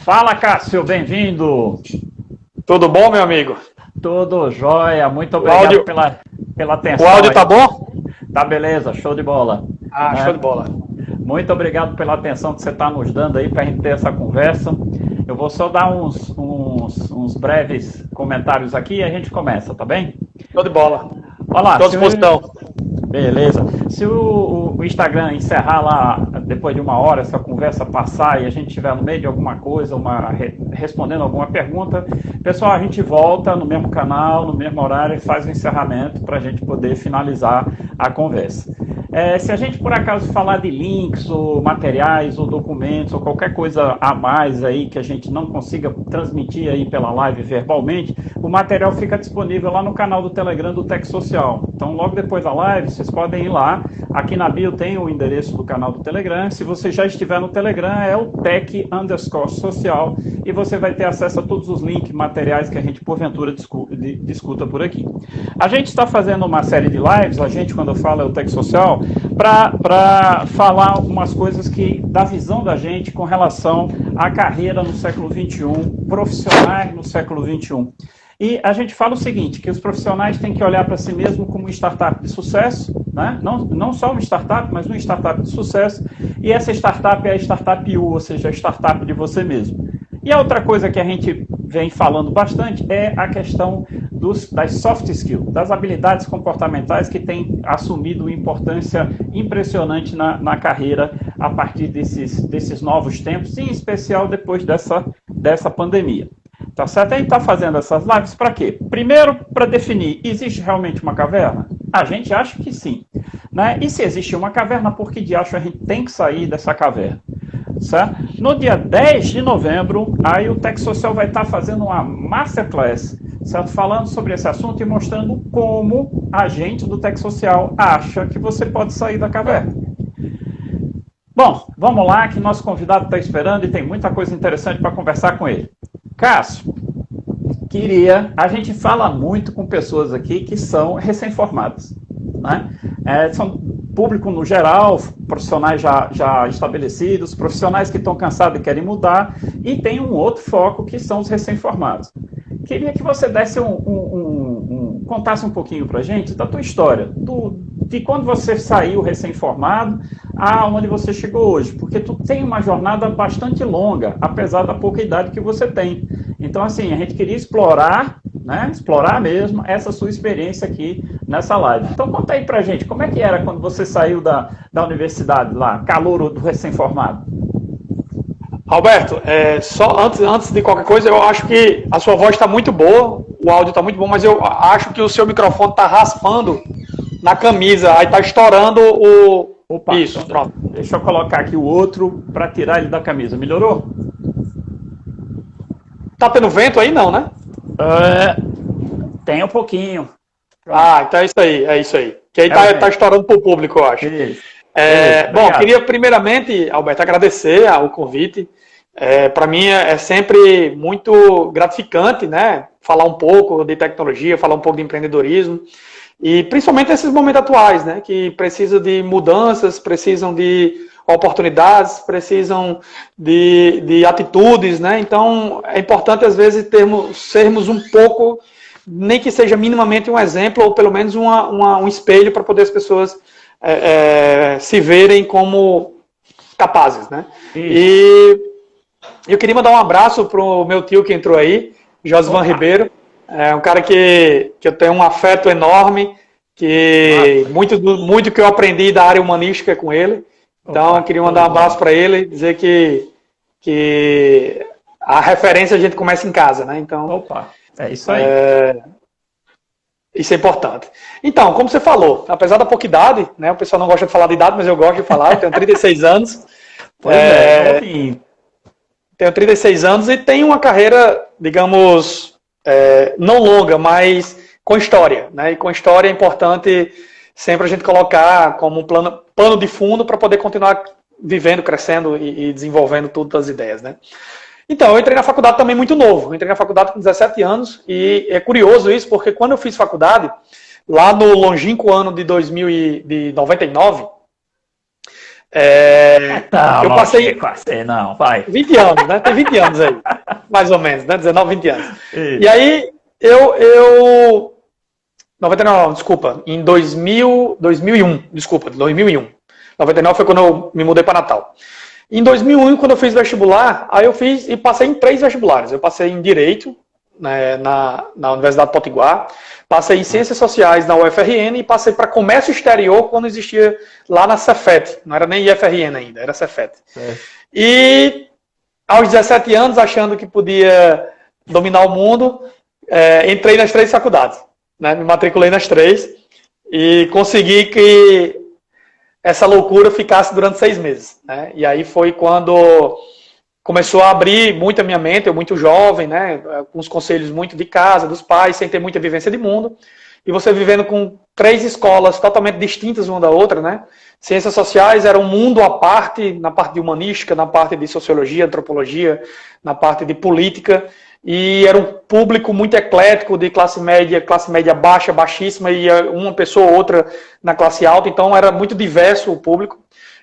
Fala, Cássio, bem-vindo. Tudo bom, meu amigo? Tudo jóia, muito obrigado pela atenção. O áudio aí. tá bom? Tá beleza, show de bola. Show de bola. Muito obrigado pela atenção que você está nos dando aí para a gente ter essa conversa. Eu vou só dar uns breves comentários aqui e a gente começa, tá bem? Show de bola. Olá, Estou à disposição. Beleza. Se o Instagram encerrar lá, depois de uma hora, essa conversa passar e a gente estiver no meio de alguma coisa, respondendo alguma pergunta, pessoal, a gente volta no mesmo canal, no mesmo horário e faz o encerramento para a gente poder finalizar a conversa. Se a gente por acaso falar de links, ou materiais, ou documentos, ou qualquer coisa a mais aí que a gente não consiga transmitir aí pela live verbalmente, o material fica disponível lá no canal do Telegram do Tech Social. Então, logo depois da live, vocês podem ir lá. Aqui na bio tem o endereço do canal do Telegram. Se você já estiver no Telegram, é o Tech_Social e você vai ter acesso a todos os links, materiais que a gente porventura discuta por aqui. A gente está fazendo uma série de lives, quando eu falo é o Tech Social, para falar umas coisas da visão da gente com relação à carreira no século XXI, profissionais no século XXI. E a gente fala o seguinte, que os profissionais têm que olhar para si mesmo como uma startup de sucesso, né? Não só uma startup, mas uma startup de sucesso, e essa startup é a startup U, ou seja, a startup de você mesmo. E a outra coisa que a gente vem falando bastante é a questão das soft skills, das habilidades comportamentais que têm assumido uma importância impressionante na carreira a partir desses novos tempos, em especial depois dessa pandemia. Tá certo? A gente está fazendo essas lives para quê? Primeiro, para definir, existe realmente uma caverna? A gente acha que sim. Né? E se existe uma caverna, por que de acho a gente tem que sair dessa caverna? Certo? No dia 10 de novembro, aí o Tech Social vai estar fazendo uma masterclass, certo? Falando sobre esse assunto e mostrando como a gente do Tech Social acha que você pode sair da caverna. Bom, vamos lá, que nosso convidado está esperando e tem muita coisa interessante para conversar com ele. Cássio, a gente fala muito com pessoas aqui que são recém-formadas, né? São público no geral, profissionais já estabelecidos, profissionais que estão cansados e querem mudar, e tem um outro foco que são os recém-formados. Queria que você desse contasse um pouquinho para a gente da tua história, de quando você saiu recém-formado a onde você chegou hoje, porque tu tem uma jornada bastante longa, apesar da pouca idade que você tem. Então, assim, a gente queria explorar, né, explorar mesmo essa sua experiência aqui nessa live. Então, conta aí pra gente, como é que era quando você saiu da universidade lá, calouro do recém-formado? Alberto, só antes de qualquer coisa, eu acho que a sua voz está muito boa, o áudio está muito bom, mas eu acho que o seu microfone está raspando na camisa, aí está estourando o... Opa, isso, pronto. Deixa eu colocar aqui o outro para tirar ele da camisa. Melhorou? Tá tendo vento aí? Não, né? Tem um pouquinho. Pronto. Então é isso aí. Que aí tá estourando pro público, eu acho. Isso. Bom, queria primeiramente, Alberto, agradecer o convite. Para mim é sempre muito gratificante, né? Falar um pouco de tecnologia, falar um pouco de empreendedorismo. E principalmente nesses momentos atuais, né? Que precisam de mudanças, precisam de oportunidades, precisam de atitudes, né? Então é importante às vezes sermos um pouco, nem que seja minimamente um exemplo, ou pelo menos um espelho para poder as pessoas se verem como capazes, né? E eu queria mandar um abraço para o meu tio que entrou aí, Josvan Ribeiro. É um cara que eu tenho um afeto enorme, que muito que eu aprendi da área humanística com ele. Então, eu queria mandar um abraço para ele, dizer que a referência a gente começa em casa, né? Então, é isso aí. Isso é importante. Então, como você falou, apesar da pouca idade, né? O pessoal não gosta de falar de idade, mas eu gosto de falar, eu tenho 36 anos. Tenho 36 anos e tenho uma carreira, digamos, não longa, mas com história, né? E com história é importante sempre a gente colocar como um pano de fundo para poder continuar vivendo, crescendo e desenvolvendo todas as ideias, né? Então, eu entrei na faculdade também muito novo. Eu entrei na faculdade com 17 anos e é curioso isso, porque quando eu fiz faculdade, lá no longínquo ano de 99, Eu passei... Não, vai. 20 anos, né? Tem 20 anos aí, mais ou menos, né? 19, 20 anos. Isso. E aí, 99, desculpa, em 2001, desculpa, 2001. 99 foi quando eu me mudei para Natal. Em 2001, quando eu fiz vestibular, aí eu fiz e passei em 3 vestibulares. Eu passei em Direito, né, na Universidade Potiguar, passei em Ciências Sociais na UFRN e passei para Comércio Exterior quando existia lá na Cefet. Não era nem IFRN ainda, era Cefet. E aos 17 anos, achando que podia dominar o mundo, entrei nas 3 faculdades. Né, me matriculei nas 3 e consegui que essa loucura ficasse durante 6 meses. Né? E aí foi quando começou a abrir muito a minha mente, eu muito jovem, né? Com os conselhos muito de casa, dos pais, sem ter muita vivência de mundo. E você vivendo com 3 escolas totalmente distintas uma da outra. Né? Ciências Sociais era um mundo à parte, na parte de humanística, na parte de sociologia, antropologia, na parte de política. E era um público muito eclético, de classe média baixa, baixíssima, e uma pessoa ou outra na classe alta, então era muito diverso o público.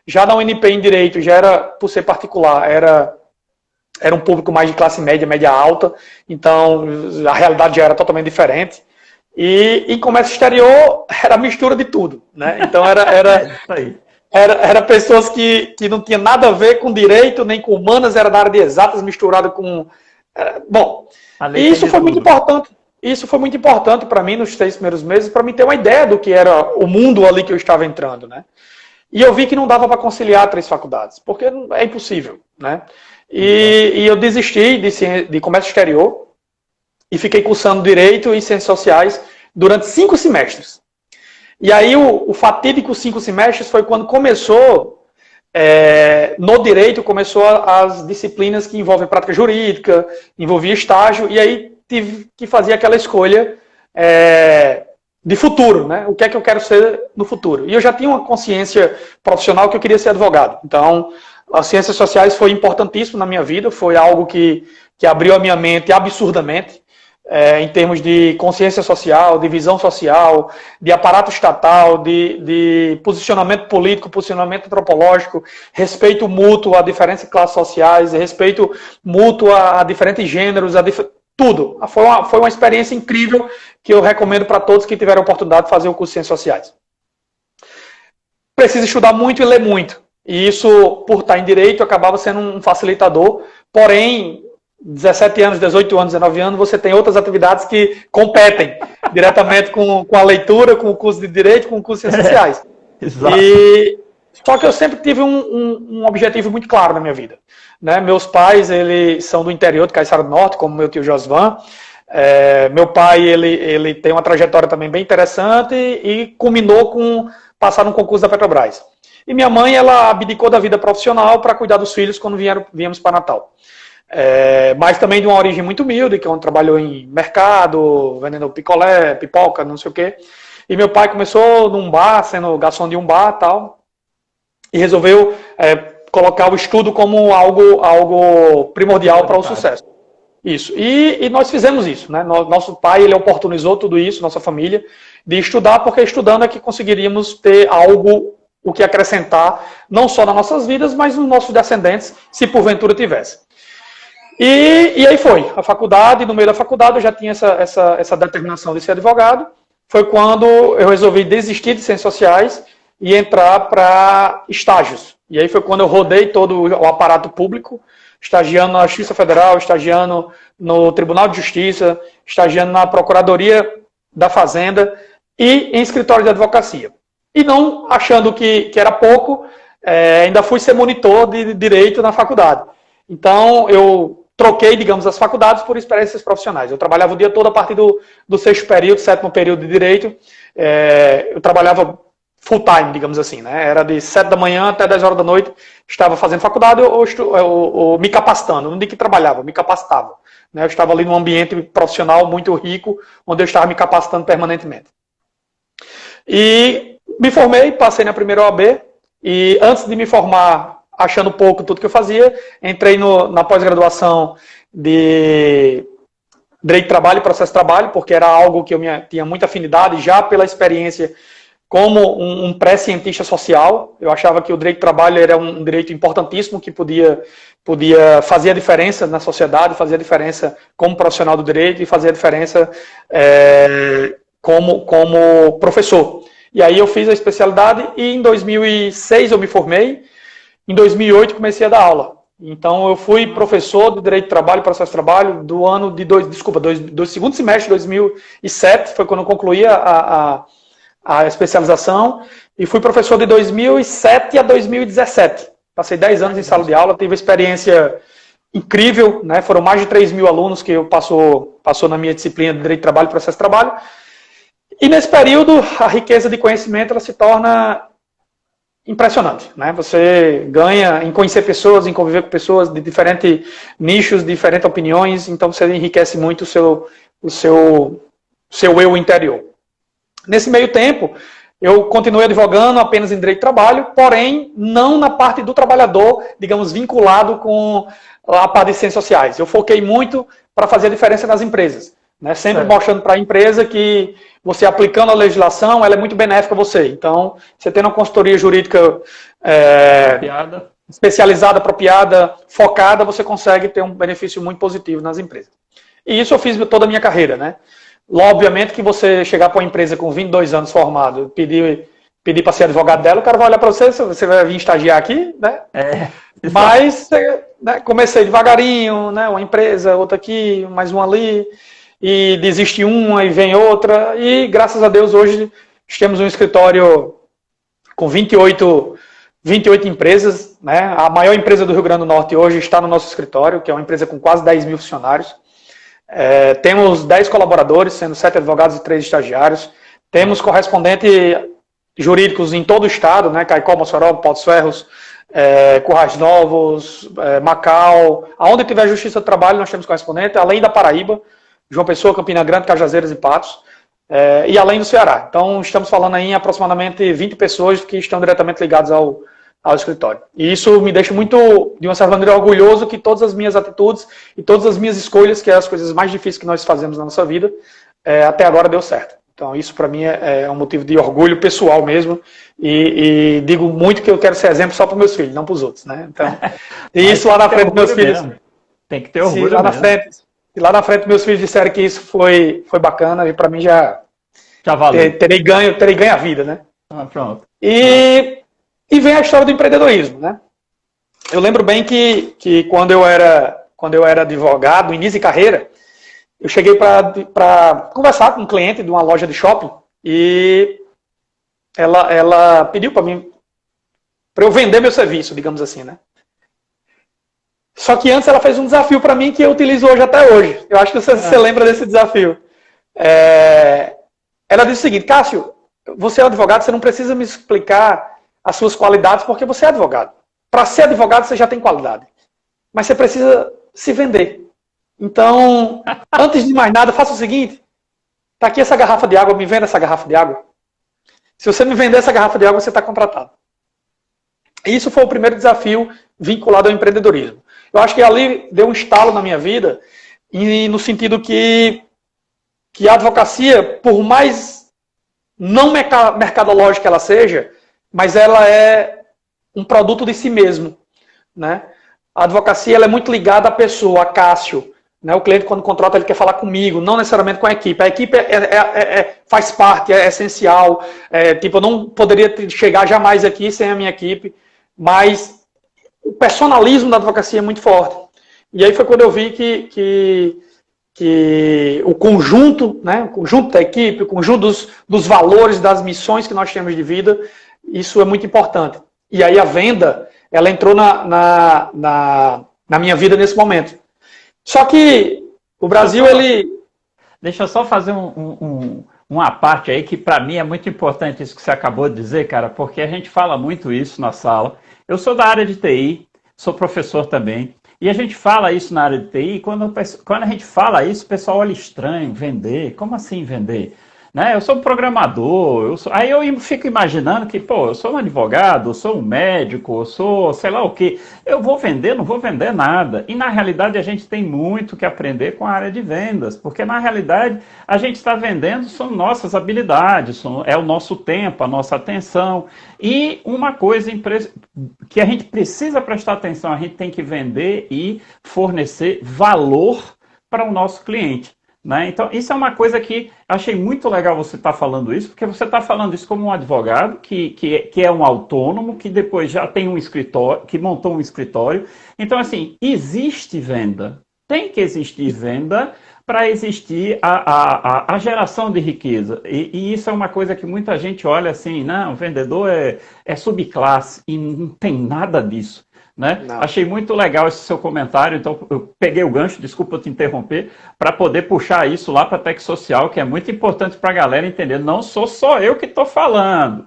Já na UNP em Direito, já era, por ser particular, era um público mais de classe média alta, então a realidade já era totalmente diferente. E em Comércio Exterior era mistura de tudo, né? Então era pessoas que não tinham nada a ver com Direito, nem com Humanas, era na área de exatas, misturado com... Bom, isso foi muito importante. Isso foi muito importante para mim nos 3 primeiros meses, para mim ter uma ideia do que era o mundo ali que eu estava entrando, né? E eu vi que não dava para conciliar 3 faculdades, porque é impossível, né? E eu desisti de Comércio Exterior e fiquei cursando Direito e Ciências Sociais durante 5 semestres. E aí o fatídico 5 semestres foi quando começou... no Direito começou as disciplinas que envolvem prática jurídica, envolvia estágio, e aí tive que fazer aquela escolha de futuro, né? O que é que eu quero ser no futuro? E eu já tinha uma consciência profissional que eu queria ser advogado. Então, as Ciências Sociais foi importantíssimo na minha vida, foi algo que abriu a minha mente absurdamente, em termos de consciência social, de visão social, de aparato estatal, de posicionamento político, posicionamento antropológico, respeito mútuo a diferentes classes sociais, respeito mútuo a diferentes gêneros, tudo. Foi uma experiência incrível que eu recomendo para todos que tiverem a oportunidade de fazer o curso de Ciências Sociais. Precisa estudar muito e ler muito. E isso, por estar em Direito, acabava sendo um facilitador, porém... 17 anos, 18 anos, 19 anos, você tem outras atividades que competem diretamente com a leitura, com o curso de Direito, com o curso de Ciências Sociais. Exato. Só que eu sempre tive um objetivo muito claro na minha vida. Né? Meus pais, eles são do interior de Caiçara do Norte, como meu tio Josvan. Meu pai, ele tem uma trajetória também bem interessante e culminou com passar no concurso da Petrobras. E minha mãe, ela abdicou da vida profissional para cuidar dos filhos quando viemos para Natal. Mas também de uma origem muito humilde, que é onde trabalhou em mercado, vendendo picolé, pipoca, não sei o quê. E meu pai começou num bar, sendo garçom de um bar e tal, e resolveu colocar o estudo como algo primordial para o sucesso. Isso. E nós fizemos isso, né? Nosso pai, ele oportunizou tudo isso, nossa família, de estudar, porque estudando é que conseguiríamos ter algo, o que acrescentar, não só nas nossas vidas, mas nos nossos descendentes, se porventura tivesse. E aí foi, a faculdade, no meio da faculdade eu já tinha essa determinação de ser advogado, foi quando eu resolvi desistir de Ciências Sociais e entrar para estágios. E aí foi quando eu rodei todo o aparato público, estagiando na Justiça Federal, estagiando no Tribunal de Justiça, estagiando na Procuradoria da Fazenda e em escritório de advocacia. E não achando que era pouco, ainda fui ser monitor de Direito na faculdade. Então, eu troquei, digamos, as faculdades por experiências profissionais. Eu trabalhava o dia todo a partir do 6º período, 7º período de Direito. Eu trabalhava full time, digamos assim, né? Era de 7 da manhã até 10 horas da noite, estava fazendo faculdade ou me capacitando. Não digo que trabalhava, me capacitava. Né? Eu estava ali num ambiente profissional muito rico, onde eu estava me capacitando permanentemente. E me formei, passei na primeira OAB, e antes de me formar, achando pouco tudo que eu fazia, entrei na pós-graduação de Direito de Trabalho e Processo de Trabalho, porque era algo que eu tinha muita afinidade, já pela experiência como um pré-cientista social. Eu achava que o direito do trabalho era um direito importantíssimo que podia fazer a diferença na sociedade, fazer a diferença como profissional do direito e fazer a diferença como professor. E aí eu fiz a especialidade e em 2006 eu me formei, em 2008 comecei a dar aula. Então eu fui professor do Direito do Trabalho e Processo de Trabalho do ano de do segundo semestre de 2007, foi quando eu concluí a especialização, e fui professor de 2007 a 2017. Passei 10 anos em sala de aula, tive uma experiência incrível, né? Foram mais de 3 mil alunos que eu passou na minha disciplina de Direito do Trabalho e Processo de Trabalho. E nesse período, a riqueza de conhecimento ela se torna impressionante, né? Você ganha em conhecer pessoas, em conviver com pessoas de diferentes nichos, diferentes opiniões, então você enriquece muito o seu eu interior. Nesse meio tempo, eu continuei advogando apenas em direito do trabalho, porém não na parte do trabalhador, digamos, vinculado com a parte de ciências sociais. Eu foquei muito para fazer a diferença nas empresas, né? Sempre mostrando para a empresa que você aplicando a legislação, ela é muito benéfica a você. Então, você tendo uma consultoria jurídica especializada, apropriada, focada, você consegue ter um benefício muito positivo nas empresas. E isso eu fiz toda a minha carreira, né? Obviamente que você chegar para uma empresa com 22 anos formado, pedir para ser advogado dela, o cara vai olhar para você, você vai vir estagiar aqui, né? Mas né, comecei devagarinho, né? Uma empresa, outra aqui, mais uma ali, e desiste uma e vem outra, e graças a Deus hoje temos um escritório com 28 empresas, né? A maior empresa do Rio Grande do Norte hoje está no nosso escritório, que é uma empresa com quase 10 mil funcionários. Temos 10 colaboradores, sendo 7 advogados e 3 estagiários. Temos correspondentes jurídicos em todo o estado, né? Caicó, Mossoró, Patos Ferros, Currais Novos, Macau. Aonde tiver Justiça do Trabalho, nós temos correspondente, além da Paraíba, João Pessoa, Campina Grande, Cajazeiras e Patos, e além do Ceará. Então, estamos falando aí em aproximadamente 20 pessoas que estão diretamente ligadas ao escritório. E isso me deixa muito, de uma certa maneira, orgulhoso que todas as minhas atitudes e todas as minhas escolhas, que é as coisas mais difíceis que nós fazemos na nossa vida, até agora deu certo. Então, isso para mim é um motivo de orgulho pessoal mesmo, e digo muito que eu quero ser exemplo só para meus filhos, não para os outros, né? Então, e isso lá na frente dos meus filhos... Tem que ter orgulho lá na frente meus filhos disseram que isso foi bacana, e para mim já valeu. Terei ganho a vida, né? Pronto. E vem a história do empreendedorismo, né? Eu lembro bem que quando eu era advogado, início de carreira, eu cheguei para conversar com um cliente de uma loja de shopping e ela pediu para mim, para eu vender meu serviço, digamos assim, né? Só que antes ela fez um desafio para mim que eu utilizo hoje até hoje. Eu acho que você lembra desse desafio. Ela disse o seguinte: Cássio, você é advogado, você não precisa me explicar as suas qualidades porque você é advogado. Para ser advogado você já tem qualidade. Mas você precisa se vender. Então, antes de mais nada, faça o seguinte: tá aqui essa garrafa de água, me venda essa garrafa de água. Se você me vender essa garrafa de água, você está contratado. E isso foi o primeiro desafio vinculado ao empreendedorismo. Eu acho que ali deu um estalo na minha vida, e no sentido que a advocacia, por mais não mercadológica que ela seja, mas ela é um produto de si mesmo, né? A advocacia ela é muito ligada à pessoa, a Cássio. Né? O cliente, quando contrata, ele quer falar comigo, não necessariamente com a equipe. A equipe faz parte, é essencial. Tipo, eu não poderia chegar jamais aqui sem a minha equipe, mas o personalismo da advocacia é muito forte. E aí foi quando eu vi que o conjunto, né, o conjunto da equipe, o conjunto dos valores, das missões que nós temos de vida, isso é muito importante. E aí a venda, ela entrou na minha vida nesse momento. Só que o Brasil, Deixa eu só fazer uma parte aí que para mim é muito importante isso que você acabou de dizer, cara, porque a gente fala muito isso na sala. Eu sou da área de TI, sou professor também, e a gente fala isso na área de TI, quando a gente fala isso, o pessoal olha estranho, vender, como assim vender? né? Eu sou um programador, aí eu fico imaginando que, pô, eu sou um advogado, eu sou um médico, eu sou sei lá o quê. Eu vou vender, não vou vender nada. E na realidade a gente tem muito que aprender com a área de vendas, porque na realidade a gente está vendendo são nossas habilidades, é o nosso tempo, a nossa atenção. E uma coisa que a gente precisa prestar atenção, a gente tem que vender e fornecer valor para o nosso cliente. Né? Então, isso é uma coisa que achei muito legal você estar falando isso, porque você está falando isso como um advogado que é um autônomo, que depois já tem um escritório, que montou um escritório. Então, assim, existe venda. Tem que existir venda para existir a geração de riqueza. E isso é uma coisa que muita gente olha assim, não, o vendedor é subclasse, e não tem nada disso. Né? Achei muito legal esse seu comentário, então eu peguei o gancho, desculpa eu te interromper, para poder puxar isso lá para a Tech Social, que é muito importante para a galera entender, não sou só eu que estou falando.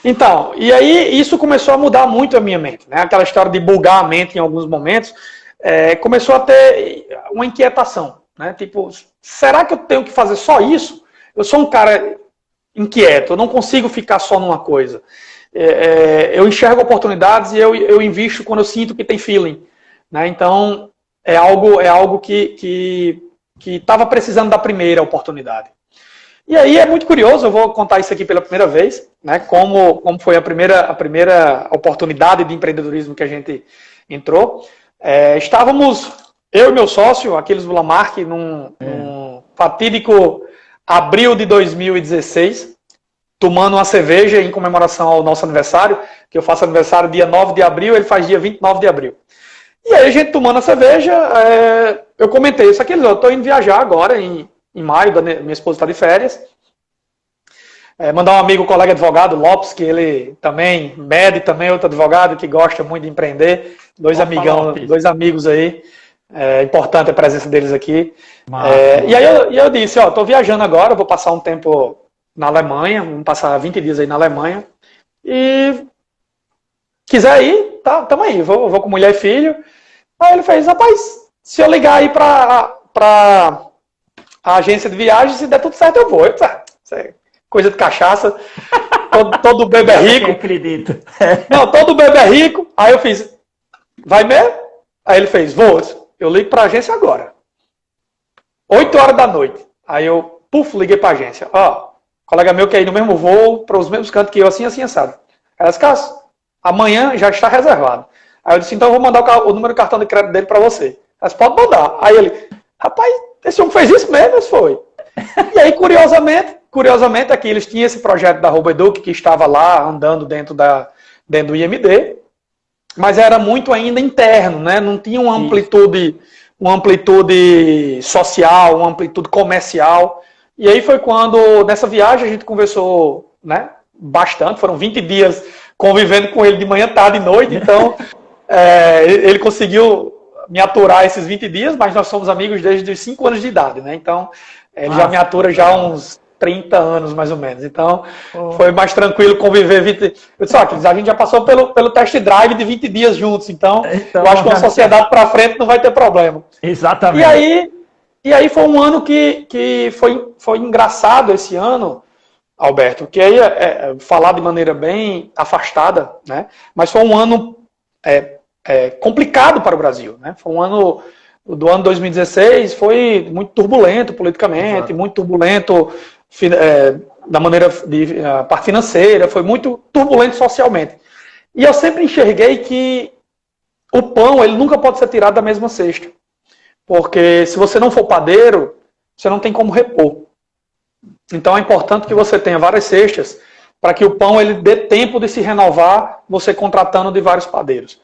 Então, e aí isso começou a mudar muito a minha mente, né? Aquela história de bugar a mente em alguns momentos, começou a ter uma inquietação, né? Tipo, será que eu tenho que fazer só isso? Eu sou um cara inquieto, eu não consigo ficar só numa coisa. Eu enxergo oportunidades e eu invisto quando eu sinto que tem feeling, né? Então é algo que estava precisando da primeira oportunidade. E aí é muito curioso, eu vou contar isso aqui pela primeira vez, né? Como foi a primeira oportunidade de empreendedorismo que a gente entrou. Estávamos, eu e meu sócio, Aquiles Lamarck, num fatídico abril de 2016, tomando uma cerveja em comemoração ao nosso aniversário, que eu faço aniversário dia 9 de abril, ele faz dia 29 de abril. E aí a gente tomando a cerveja, eu comentei isso aqui, eu estou indo viajar agora, em maio, minha esposa está de férias. Mandar um amigo, colega advogado, Lopes, que ele também, Med, também outro advogado, que gosta muito de empreender, dois amigos aí, importante a presença deles aqui. E aí eu disse, estou viajando agora, vou passar um tempo na Alemanha, vamos passar 20 dias aí na Alemanha, e quiser ir, tamo aí, vou com mulher e filho. Aí ele fez, rapaz, se eu ligar aí pra a agência de viagem, se der tudo certo eu vou. Isso é coisa de cachaça, todo bebê é rico. Eu acredito. Não, todo bebê é rico. Aí eu fiz, vai mesmo? Aí ele fez, vou, eu ligo pra agência agora. 8 horas da noite. Aí eu, liguei pra agência, colega meu que é aí no mesmo voo, para os mesmos cantos que eu, assim, assado. Aí disse, Cássio, amanhã já está reservado. Aí eu disse, então eu vou mandar o número do cartão de crédito dele para você. Aí você pode mandar. Aí ele, rapaz, esse homem fez isso mesmo? Isso foi. E aí, curiosamente, aqui eles tinham esse projeto da Roboeduc, que estava lá, andando dentro do IMD, mas era muito ainda interno, né? Não tinha uma amplitude social, uma amplitude comercial. E aí foi quando, nessa viagem, a gente conversou, né, bastante, foram 20 dias convivendo com ele de manhã, tarde e noite, então ele conseguiu me aturar esses 20 dias, mas nós somos amigos desde os 5 anos de idade, né, então ele já me atura já há uns 30 anos, mais ou menos, então foi mais tranquilo conviver 20... Eu disse, a gente já passou pelo test drive de 20 dias juntos, então eu acho que uma sociedade para frente não vai ter problema. Exatamente. E aí foi um ano que foi engraçado esse ano, Alberto, que aí falar de maneira bem afastada, né? Mas foi um ano complicado para o Brasil, né? Foi um ano do ano 2016, foi muito turbulento politicamente, muito turbulento da maneira de parte financeira, foi muito turbulento socialmente. E eu sempre enxerguei que o pão ele nunca pode ser tirado da mesma cesta. Porque se você não for padeiro, você não tem como repor. Então é importante que você tenha várias cestas para que o pão ele dê tempo de se renovar, você contratando de vários padeiros.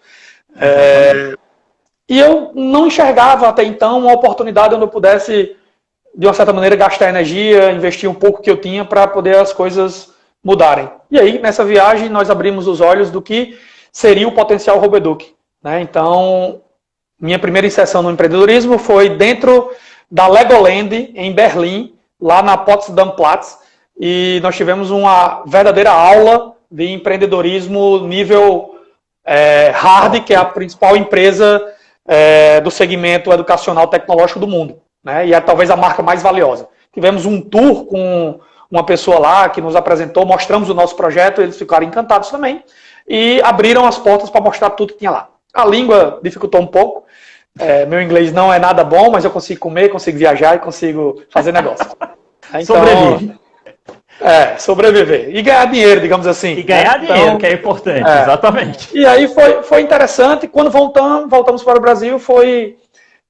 E eu não enxergava até então uma oportunidade onde eu pudesse, de uma certa maneira, gastar energia, investir um pouco que eu tinha para poder as coisas mudarem. E aí, nessa viagem, nós abrimos os olhos do que seria o potencial Roboeduc, né? Então, minha primeira inserção no empreendedorismo foi dentro da Legoland, em Berlim, lá na Potsdam Platz, e nós tivemos uma verdadeira aula de empreendedorismo nível hard, que é a principal empresa do segmento educacional tecnológico do mundo, né? E é talvez a marca mais valiosa. tivemos um tour com uma pessoa lá que nos apresentou, mostramos o nosso projeto, eles ficaram encantados também, e abriram as portas para mostrar tudo que tinha lá. A língua dificultou um pouco, meu inglês não é nada bom, mas eu consigo comer, consigo viajar e consigo fazer negócio. Então, sobreviver. E ganhar dinheiro, digamos assim. E ganhar dinheiro, que é importante, exatamente. E aí foi interessante. Quando voltamos para o Brasil, foi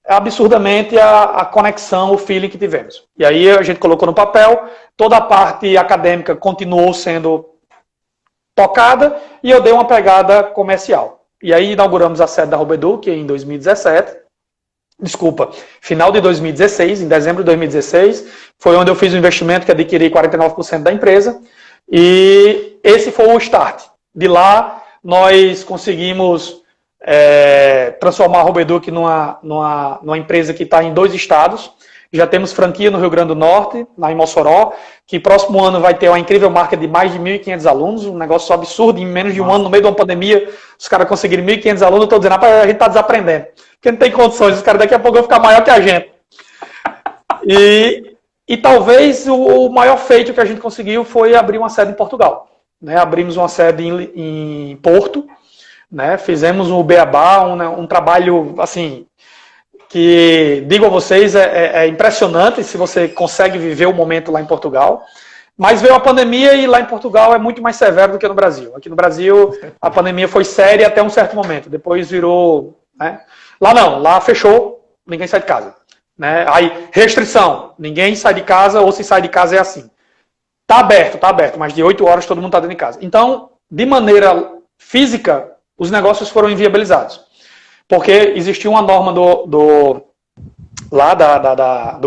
absurdamente a conexão, o feeling que tivemos. E aí a gente colocou no papel, toda a parte acadêmica continuou sendo tocada e eu dei uma pegada comercial. E aí inauguramos a sede da Robeduc em 2017. Final de 2016, em dezembro de 2016, foi onde eu fiz o investimento que adquiri 49% da empresa, e esse foi o start. De lá, nós conseguimos transformar a Robeduc numa empresa que está em 2 estados. Já temos franquia no Rio Grande do Norte, lá em Mossoró, que próximo ano vai ter uma incrível marca de mais de 1.500 alunos, um negócio absurdo, em menos de um ano, no meio de uma pandemia, os caras conseguiram 1.500 alunos, eu estou dizendo, a gente está desaprendendo, porque não tem condições, os caras daqui a pouco vão ficar maior que a gente. E talvez o maior feito que a gente conseguiu foi abrir uma sede em Portugal. Né? Abrimos uma sede em Porto, né? Fizemos um beabá, um trabalho, assim, que, digo a vocês, é impressionante se você consegue viver o momento lá em Portugal. Mas veio a pandemia e lá em Portugal é muito mais severo do que no Brasil. Aqui no Brasil, a pandemia foi séria até um certo momento. Depois virou... Né? Lá não, lá fechou, ninguém sai de casa. Né? Aí, restrição, ninguém sai de casa, ou se sai de casa é assim. Tá aberto, mas de 8 horas todo mundo está dentro de casa. Então, de maneira física, os negócios foram inviabilizados. Porque existia uma norma do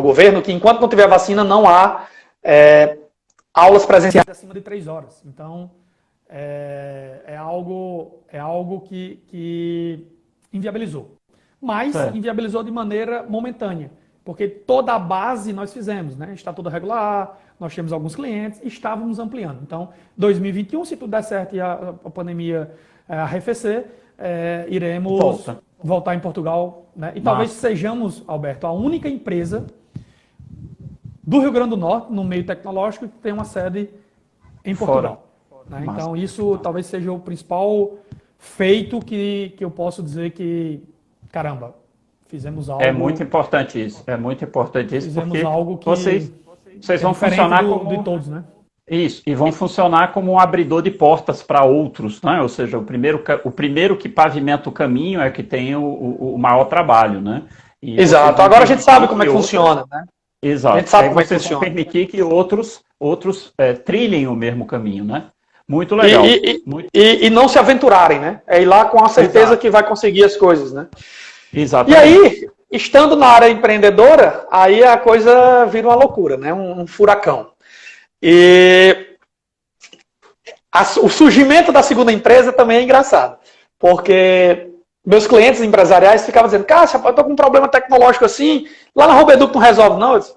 governo que enquanto não tiver vacina, não há aulas presenciais acima de 3 horas. Então, é algo que inviabilizou. Mas inviabilizou de maneira momentânea. Porque toda a base nós fizemos, né? Está tudo regular, nós temos alguns clientes e estávamos ampliando. Então, 2021, se tudo der certo e a pandemia arrefecer, iremos voltar em Portugal. Né? E talvez sejamos, Alberto, a única empresa do Rio Grande do Norte, no meio tecnológico, que tem uma sede em Portugal. Né? Então, isso talvez seja o principal feito que eu posso dizer que, caramba, fizemos algo... É muito importante isso. Fizemos porque algo que vocês vão funcionar como... de todos, né? Isso, e vão funcionar como um abridor de portas para outros, né? Ou seja, o primeiro que pavimenta o caminho é que tem o maior trabalho, né? E exato, agora a gente sabe como é que funciona, né? Exato, a gente sabe como é que funciona. Vão permitir que outros trilhem o mesmo caminho, né? Muito legal. E não se aventurarem, né? É ir lá com a certeza que vai conseguir as coisas, né? Exatamente. E aí, estando na área empreendedora, aí a coisa vira uma loucura, né? Um furacão. E o surgimento da segunda empresa também é engraçado, porque meus clientes empresariais ficavam dizendo, Cássio, eu tô com um problema tecnológico assim, lá na Robeduc não resolve não. Eu disse,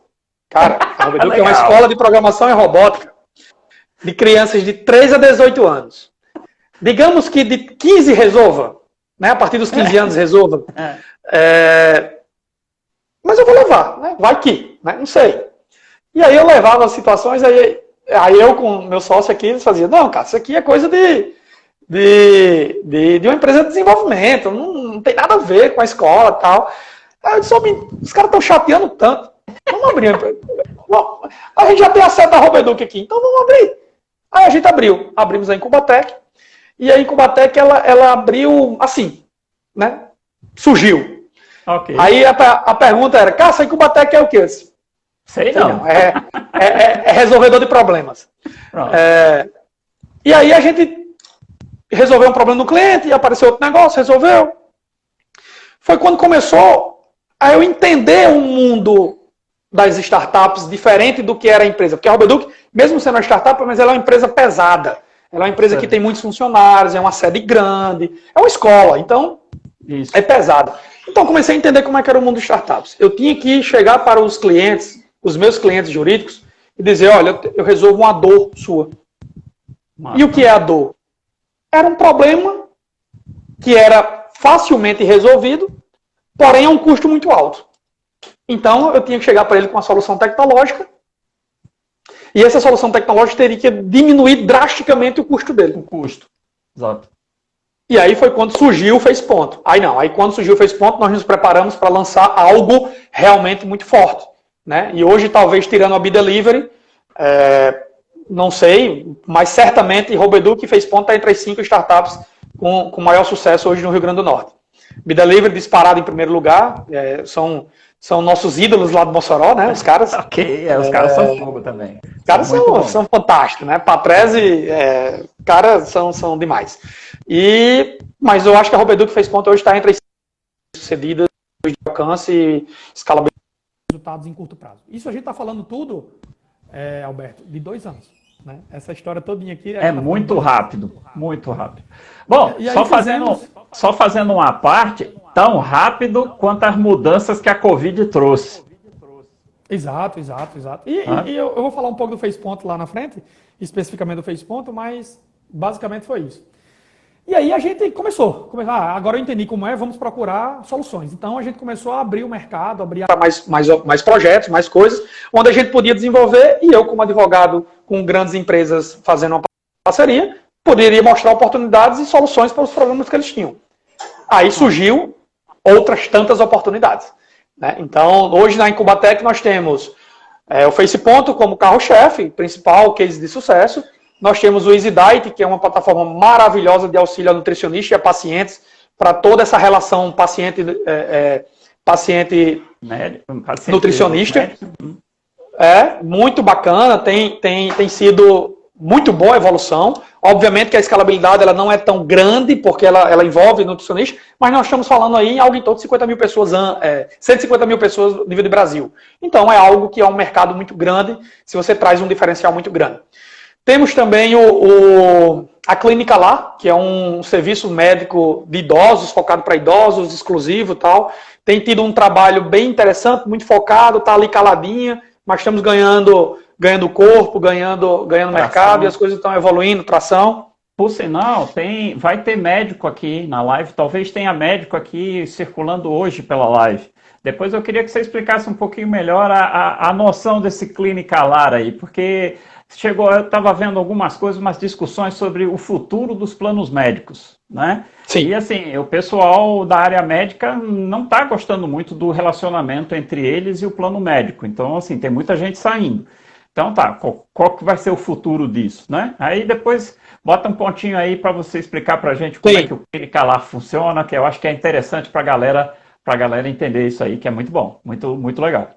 cara, a Robeduc é uma escola de programação e robótica de crianças de 3 a 18 anos. Digamos que de 15 resolva, né? A partir dos 15 anos resolva. Mas eu vou levar, né? Vai que, né? Não sei. E aí eu levava as situações, aí eu com meu sócio aqui, eles faziam, não, cara, isso aqui é coisa de uma empresa de desenvolvimento, não tem nada a ver com a escola e tal. Aí eu disse, os caras estão chateando tanto, vamos abrir. A gente já tem a sede da Robeduc aqui, então vamos abrir. Aí a gente abrimos a Incubatec, e a Incubatec, ela abriu assim, né, surgiu. Okay. Aí a pergunta era, Cássio, a Incubatec é o quê? Sei não. É resolvedor de problemas. E aí a gente resolveu um problema do cliente, e apareceu outro negócio, resolveu. Foi quando começou a eu entender um mundo das startups diferente do que era a empresa. Porque a Robeduc, mesmo sendo uma startup, mas ela é uma empresa pesada. Ela é uma empresa que tem muitos funcionários, é uma sede grande, é uma escola, então é pesada. Então comecei a entender como é que era o mundo de startups. Eu tinha que chegar para os clientes, os meus clientes jurídicos, e dizer, olha, eu resolvo uma dor sua. E o que é a dor? Era um problema que era facilmente resolvido, porém a um custo muito alto. Então eu tinha que chegar para ele com uma solução tecnológica e essa solução tecnológica teria que diminuir drasticamente o custo dele. O custo, exato. E aí foi quando surgiu o FacePonto. Aí quando surgiu o FacePonto, nós nos preparamos para lançar algo realmente muito forte, né? E hoje, talvez, tirando a Bidelivery, não sei, mas certamente Robeduc e FacePonto está entre as 5 startups com maior sucesso hoje no Rio Grande do Norte. Bidelivery disparado em primeiro lugar, são nossos ídolos lá do Mossoró, né? Os caras. Ok, os caras são fogo também. Os caras são fantásticos, né? Patrese, caras são demais. Mas eu acho que a Robeduc FacePonto hoje está entre as sucedidas de alcance e escalabilidade. Resultados em curto prazo. Isso a gente está falando tudo, Alberto, de 2 anos. Né? Essa história todinha aqui... É muito rápido, muito rápido. Bom, só fazendo uma parte, tão rápido quanto as mudanças que a Covid trouxe. Exato. E eu vou falar um pouco do FacePonto lá na frente, especificamente do FacePonto, mas basicamente foi isso. E aí a gente começou. Agora eu entendi como vamos procurar soluções. Então a gente começou a abrir o mercado, abrir mais projetos, mais coisas, onde a gente podia desenvolver, e eu, como advogado com grandes empresas fazendo uma parceria, poderia mostrar oportunidades e soluções para os problemas que eles tinham. Aí surgiu outras tantas oportunidades. Né? Então, hoje na Incubatec nós temos o FacePonto como carro-chefe, principal case de sucesso. Nós temos o EasyDiet, que é uma plataforma maravilhosa de auxílio a nutricionistas e a pacientes, para toda essa relação paciente-nutricionista. Muito bacana, tem sido muito boa a evolução. Obviamente que a escalabilidade ela não é tão grande, porque ela envolve nutricionistas, mas nós estamos falando aí em algo em torno de 50 mil pessoas, 150 mil pessoas no nível do Brasil. Então é algo que é um mercado muito grande, se você traz um diferencial muito grande. Temos também a Clínica Lá, que é um serviço médico de idosos, focado para idosos, exclusivo e tal. Tem tido um trabalho bem interessante, muito focado, está ali caladinha, mas estamos ganhando corpo, ganhando mercado, e as coisas estão evoluindo, tração. Por sinal, vai ter médico aqui na live, talvez tenha médico aqui circulando hoje pela live. Depois eu queria que você explicasse um pouquinho melhor a noção desse Clínica Lá aí, porque... eu estava vendo algumas coisas, umas discussões sobre o futuro dos planos médicos, né? Sim. E assim, o pessoal da área médica não está gostando muito do relacionamento entre eles e o plano médico. Então, assim, tem muita gente saindo. Então, qual que vai ser o futuro disso, né? Aí depois bota um pontinho aí para você explicar para a gente como é que o Clínica Lá funciona, que eu acho que é interessante para a galera entender isso aí, que é muito bom, muito, muito legal.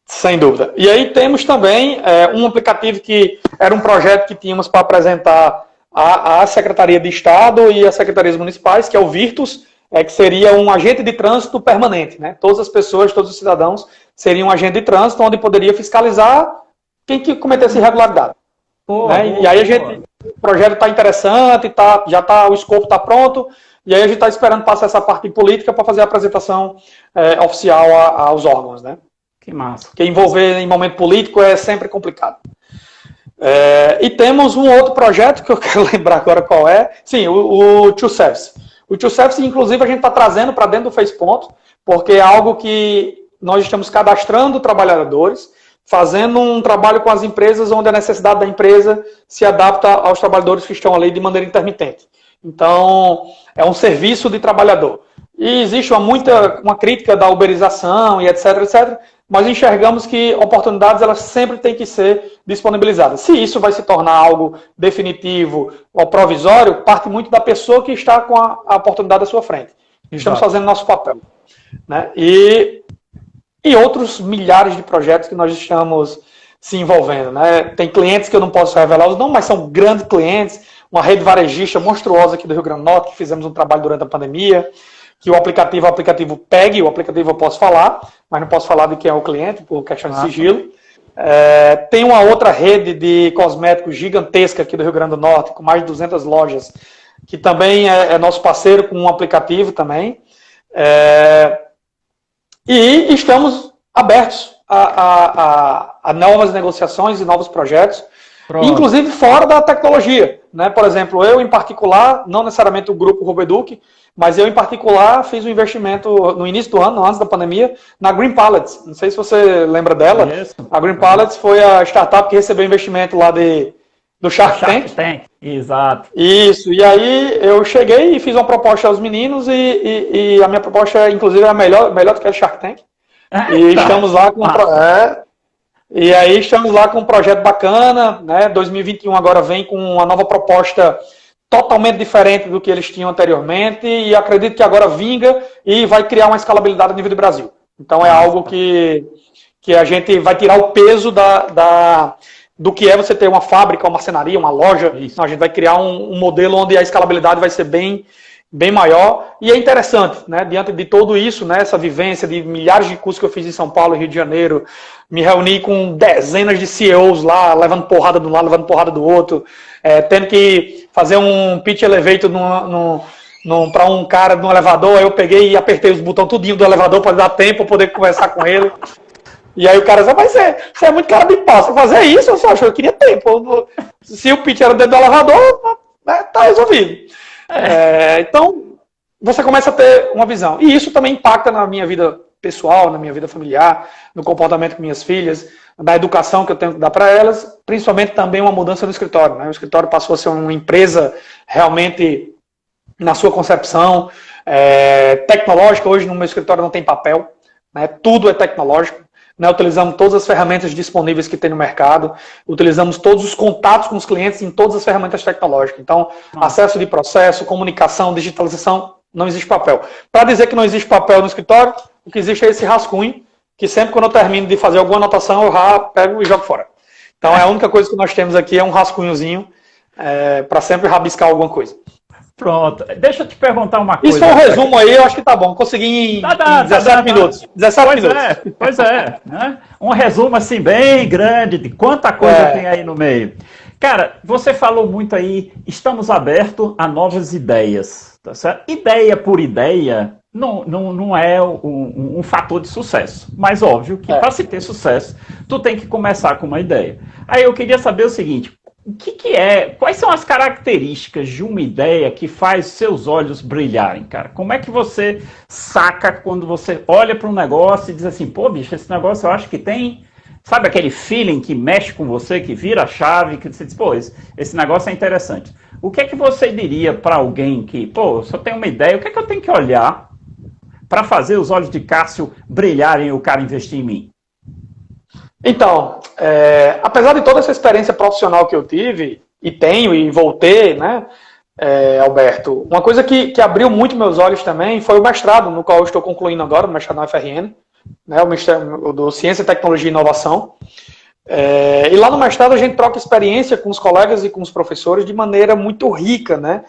Sem dúvida. E aí temos também um aplicativo que era um projeto que tínhamos para apresentar à Secretaria de Estado e às Secretarias Municipais, que é o Virtus, que seria um agente de trânsito permanente. Né? Todas as pessoas, todos os cidadãos seriam um agente de trânsito onde poderia fiscalizar quem que cometesse irregularidade. Né? E aí o projeto está interessante, o escopo está pronto, e aí a gente está esperando passar essa parte política para fazer a apresentação oficial aos órgãos, né? Que massa. Porque envolver em momento político é sempre complicado. E temos um outro projeto que eu quero lembrar agora qual é. Sim, o Two Service. O Two Service, inclusive, a gente está trazendo para dentro do FacePonto, porque é algo que nós estamos cadastrando trabalhadores, fazendo um trabalho com as empresas onde a necessidade da empresa se adapta aos trabalhadores que estão ali de maneira intermitente. Então, é um serviço de trabalhador. E existe uma crítica da uberização e etc, mas enxergamos que oportunidades elas sempre têm que ser disponibilizadas. Se isso vai se tornar algo definitivo ou provisório, parte muito da pessoa que está com a oportunidade à sua frente. Estamos fazendo nosso papel. Né? E outros milhares de projetos que nós estamos se envolvendo. Né? Tem clientes que eu não posso revelar os nomes, mas são grandes clientes, uma rede varejista monstruosa aqui do Rio Grande do Norte, que fizemos um trabalho durante a pandemia, que o aplicativo pegue, o aplicativo eu posso falar, mas não posso falar de quem é o cliente, por questão de sigilo. Tem uma outra rede de cosméticos gigantesca aqui do Rio Grande do Norte, com mais de 200 lojas, que também é nosso parceiro com um aplicativo também. E estamos abertos a novas negociações e novos projetos. Pronto. Inclusive fora da tecnologia, né? Por exemplo, eu em particular, não necessariamente o grupo Robeduc, mas eu em particular fiz um investimento no início do ano, antes da pandemia, na Green Pallets. Não sei se você lembra dela. Isso. A Green Pallets foi a startup que recebeu investimento lá do Shark Tank. Exato. Isso, e aí eu cheguei e fiz uma proposta aos meninos e a minha proposta, inclusive, era melhor do que a Shark Tank. E estamos lá com e aí estamos lá com um projeto bacana, né? 2021 agora vem com uma nova proposta totalmente diferente do que eles tinham anteriormente e acredito que agora vinga e vai criar uma escalabilidade a nível do Brasil. Então é algo que a gente vai tirar o peso do que é você ter uma fábrica, uma marcenaria, uma loja. Não, a gente vai criar um modelo onde a escalabilidade vai ser bem maior. E é interessante, né? Diante de tudo isso, né? Essa vivência de milhares de cursos que eu fiz em São Paulo e Rio de Janeiro, me reuni com dezenas de CEOs lá, levando porrada de um lado, levando porrada do outro, tendo que fazer um pitch elevator para um cara no elevador. Aí eu peguei e apertei os botões tudinho do elevador para dar tempo para poder conversar com ele. E aí o cara disse, mas você é muito cara de pau, você fazer isso, eu só achei, eu queria tempo. Se o pitch era dentro do elevador, tá resolvido. Então, você começa a ter uma visão. E isso também impacta na minha vida pessoal, na minha vida familiar, no comportamento com minhas filhas, na educação que eu tenho que dar para elas, principalmente também uma mudança no escritório. Né? O escritório passou a ser uma empresa realmente na sua concepção tecnológica. Hoje no meu escritório não tem papel, né? Tudo é tecnológico. Né, utilizamos todas as ferramentas disponíveis que tem no mercado, utilizamos todos os contatos com os clientes em todas as ferramentas tecnológicas. Então, acesso de processo, comunicação, digitalização, não existe papel. Para dizer que não existe papel no escritório, o que existe é esse rascunho, que sempre quando eu termino de fazer alguma anotação, eu já pego e jogo fora. Então, a única coisa que nós temos aqui é um rascunhozinho para sempre rabiscar alguma coisa. Pronto. Deixa eu te perguntar uma coisa. Isso é um resumo aí, eu acho que tá bom. Consegui em 17 minutos. 17 minutos. Pois é. Né? Um resumo assim bem grande de quanta coisa tem aí no meio. Cara, você falou muito aí, estamos abertos a novas ideias. Tá certo? Ideia por ideia não é um fator de sucesso. Mas óbvio que para se ter sucesso, tu tem que começar com uma ideia. Aí eu queria saber o seguinte, quais são as características de uma ideia que faz seus olhos brilharem, cara? Como é que você saca quando você olha para um negócio e diz assim, pô, bicho, esse negócio eu acho que tem, sabe aquele feeling que mexe com você, que vira a chave, que você diz, pô, esse negócio é interessante. O que é que você diria para alguém que, pô, se eu tenho uma ideia, o que é que eu tenho que olhar para fazer os olhos de Cássio brilharem e o cara investir em mim? Então, apesar de toda essa experiência profissional que eu tive, e tenho, e vou ter, né, Alberto, uma coisa que abriu muito meus olhos também foi o mestrado, no qual eu estou concluindo agora, o mestrado na UFRN, né, o do Ciência, Tecnologia e Inovação. E lá no mestrado a gente troca experiência com os colegas e com os professores de maneira muito rica, né?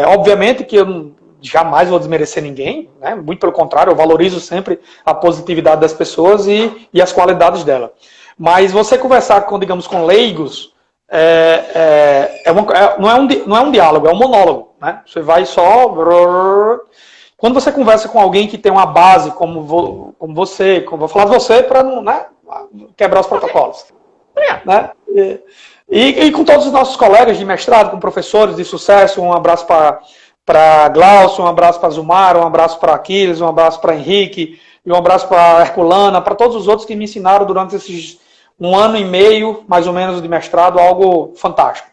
Obviamente que eu jamais vou desmerecer ninguém, né? Muito pelo contrário, eu valorizo sempre a positividade das pessoas e as qualidades dela. Mas você conversar com, digamos, com leigos, não é um diálogo, é um monólogo, né? Você vai só... Quando você conversa com alguém que tem uma base como você, vou falar de você para não, né, quebrar os protocolos. Né? E com todos os nossos colegas de mestrado, com professores de sucesso, um abraço para Glaucio, um abraço para Zumar, um abraço para Aquiles, um abraço para Henrique, e um abraço para Herculana, para todos os outros que me ensinaram durante esses 1 ano e meio, mais ou menos, de mestrado, algo fantástico.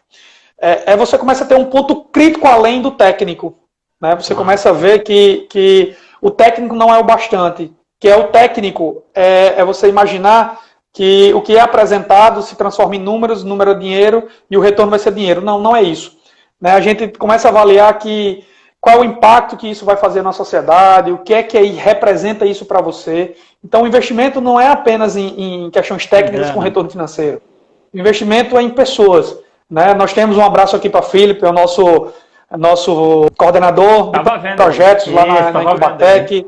Você começa a ter um ponto crítico além do técnico. Né? Você começa a ver que o técnico não é o bastante. Que é o técnico, você imaginar que o que é apresentado se transforma em números, número é dinheiro e o retorno vai ser dinheiro. Não, não é isso. Né? A gente começa a avaliar qual é o impacto que isso vai fazer na sociedade, o que é que representa isso para você. Então, o investimento não é apenas em questões técnicas com retorno financeiro. O investimento é em pessoas. Né? Nós temos um abraço aqui para Felipe, é o nosso coordenador de projetos lá na Incubatec.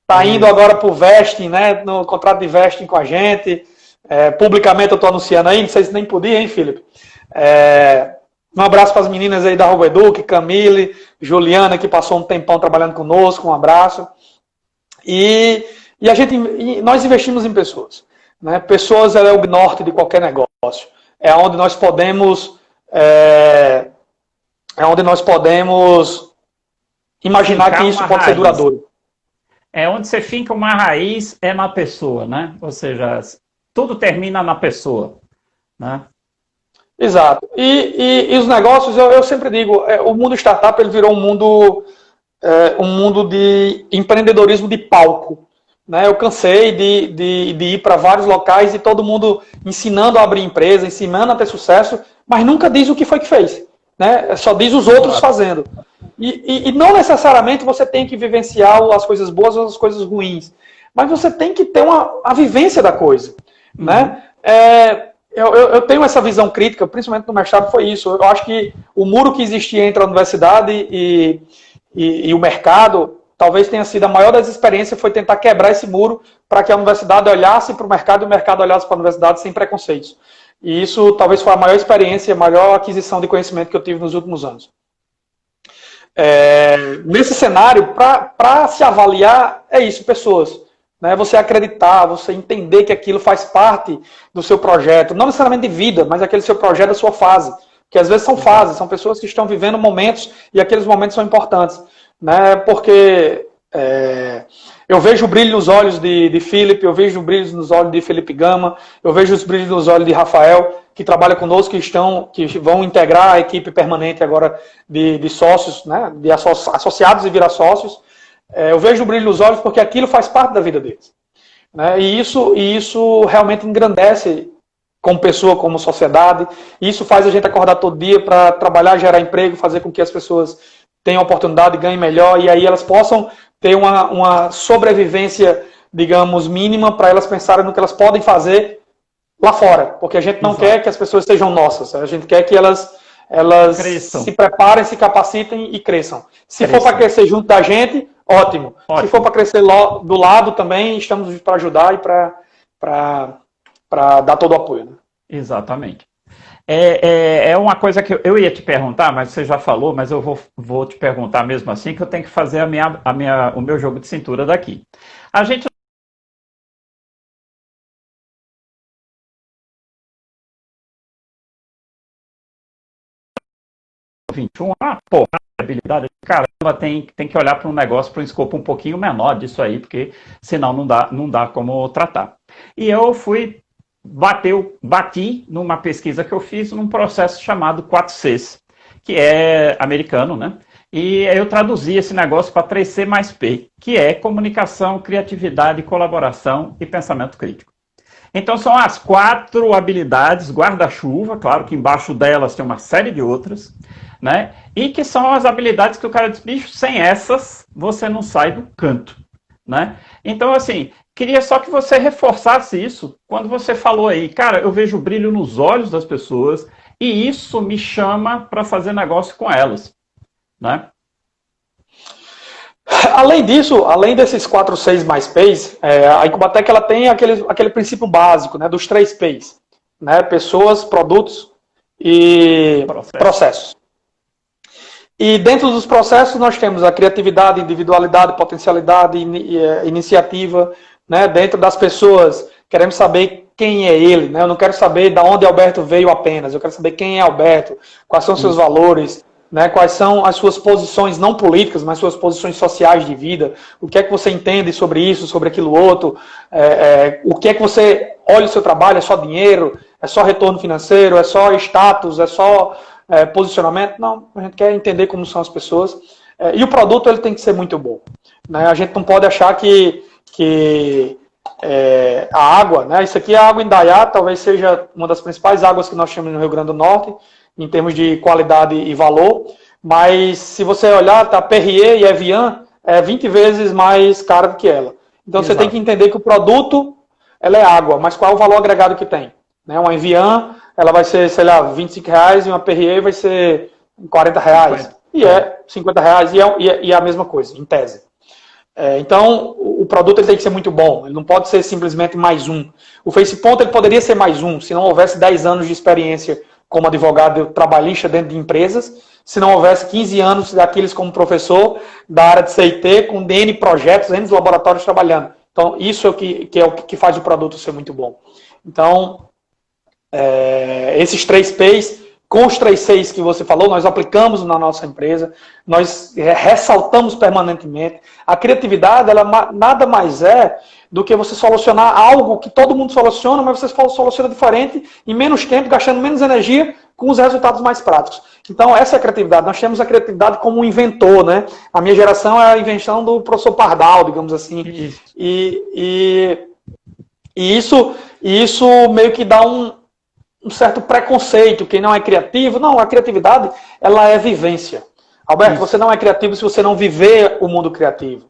Está indo agora para o Vesting, né? No contrato de Vesting com a gente. Publicamente eu estou anunciando aí, não sei se nem podia, hein, Felipe? Um abraço para as meninas aí da Robeduc, Camille, Juliana, que passou um tempão trabalhando conosco, um abraço. E nós investimos em pessoas. Né? Pessoas é o norte de qualquer negócio. é onde nós podemos imaginar que isso pode ser duradouro. É onde você finca uma raiz, é na pessoa, né? Ou seja, tudo termina na pessoa, né? Exato. E os negócios, eu sempre digo, o mundo startup ele virou um mundo de empreendedorismo de palco. Né? Eu cansei de ir para vários locais e todo mundo ensinando a abrir empresa, ensinando a ter sucesso, mas nunca diz o que foi que fez. Né? Só diz os outros fazendo. E não necessariamente você tem que vivenciar as coisas boas ou as coisas ruins, mas você tem que ter a vivência da coisa. Né? Eu tenho essa visão crítica, principalmente no mestrado, foi isso. Eu acho que o muro que existia entre a universidade e o mercado, talvez tenha sido a maior das experiências, foi tentar quebrar esse muro para que a universidade olhasse para o mercado e o mercado olhasse para a universidade sem preconceitos. E isso talvez foi a maior experiência, a maior aquisição de conhecimento que eu tive nos últimos anos. Nesse cenário, para se avaliar, é isso, pessoas. Né? Você acreditar, você entender que aquilo faz parte do seu projeto, não necessariamente de vida, mas aquele seu projeto, da sua fase. Que às vezes são fases, são pessoas que estão vivendo momentos e aqueles momentos são importantes. Né? Porque eu vejo o brilho nos olhos de Felipe, eu vejo o brilho nos olhos de Felipe Gama, eu vejo os brilhos nos olhos de Rafael, que trabalha conosco, que vão integrar a equipe permanente agora de sócios, né? De associados e virar sócios. Eu vejo o brilho nos olhos porque aquilo faz parte da vida deles. Né? E isso realmente engrandece como pessoa, como sociedade. E isso faz a gente acordar todo dia para trabalhar, gerar emprego, fazer com que as pessoas tenham oportunidade, ganhem melhor e aí elas possam ter uma sobrevivência, digamos, mínima para elas pensarem no que elas podem fazer lá fora. Porque a gente não quer que as pessoas sejam nossas. A gente quer que elas se preparem, se capacitem e cresçam. Se for para crescer junto da gente, ótimo. Se for para crescer do lado também, estamos para ajudar e para dar todo o apoio. Né? Exatamente. É uma coisa que eu ia te perguntar, mas você já falou, mas eu vou te perguntar mesmo assim, que eu tenho que fazer o meu jogo de cintura daqui. A gente 21, porra, habilidade, cara, ela tem que olhar para um negócio, para um escopo um pouquinho menor disso aí, porque senão não dá como tratar. E eu bati numa pesquisa que eu fiz num processo chamado 4Cs, que é americano, né? E eu traduzi esse negócio para 3C mais P, que é comunicação, criatividade, colaboração e pensamento crítico. Então são as 4 habilidades guarda-chuva, claro que embaixo delas tem uma série de outras, né? E que são as habilidades que o cara diz, bicho, sem essas você não sai do canto, né? Então, assim, queria só que você reforçasse isso quando você falou aí, cara, eu vejo brilho nos olhos das pessoas e isso me chama para fazer negócio com elas, né? Além disso, além desses 4 Cs mais Ps, a Incubatec ela tem aquele princípio básico, né, dos 3 Ps, né, pessoas, produtos e processos. E dentro dos processos nós temos a criatividade, individualidade, potencialidade, iniciativa. Né? Dentro das pessoas, queremos saber quem é ele. Né? Eu não quero saber de onde Alberto veio apenas. Eu quero saber quem é Alberto, quais são os seus valores, né? Quais são as suas posições, não políticas, mas suas posições sociais de vida. O que é que você entende sobre isso, sobre aquilo outro. O que é que você olha o seu trabalho, é só dinheiro, é só retorno financeiro, é só status, é só... posicionamento, não, a gente quer entender como são as pessoas, e o produto ele tem que ser muito bom, né? A gente não pode achar que a água, né? Isso aqui é a água Indaiá, talvez seja uma das principais águas que nós temos no Rio Grande do Norte, em termos de qualidade e valor, mas se você olhar, tá, Perrier e Evian é 20 vezes mais cara do que ela. Então Exato. Você tem que entender que o produto ela é água, mas qual é o valor agregado que tem? Né? Uma Evian ela vai ser, sei lá, R$25 e uma Perrier vai ser R$40. E é R$50 e é a mesma coisa, em tese. Então, o produto ele tem que ser muito bom. Ele não pode ser simplesmente mais um. O FacePonto ele poderia ser mais um, se não houvesse 10 anos de experiência como advogado trabalhista dentro de empresas, se não houvesse 15 anos daqueles como professor da área de CIT, com N projetos, N laboratórios trabalhando. Então, isso é o que faz o produto ser muito bom. Então... esses 3 P's, com os 3 Cs que você falou, nós aplicamos na nossa empresa, nós ressaltamos permanentemente. A criatividade, ela nada mais é do que você solucionar algo que todo mundo soluciona, mas você soluciona diferente, em menos tempo, gastando menos energia, com os resultados mais práticos. Então, essa é a criatividade. Nós temos a criatividade como um inventor, né? A minha geração é a invenção do professor Pardal, digamos assim. E isso meio que dá um certo preconceito. Quem não é criativo... Não, a criatividade, ela é vivência. Alberto, você não é criativo se você não viver o mundo criativo.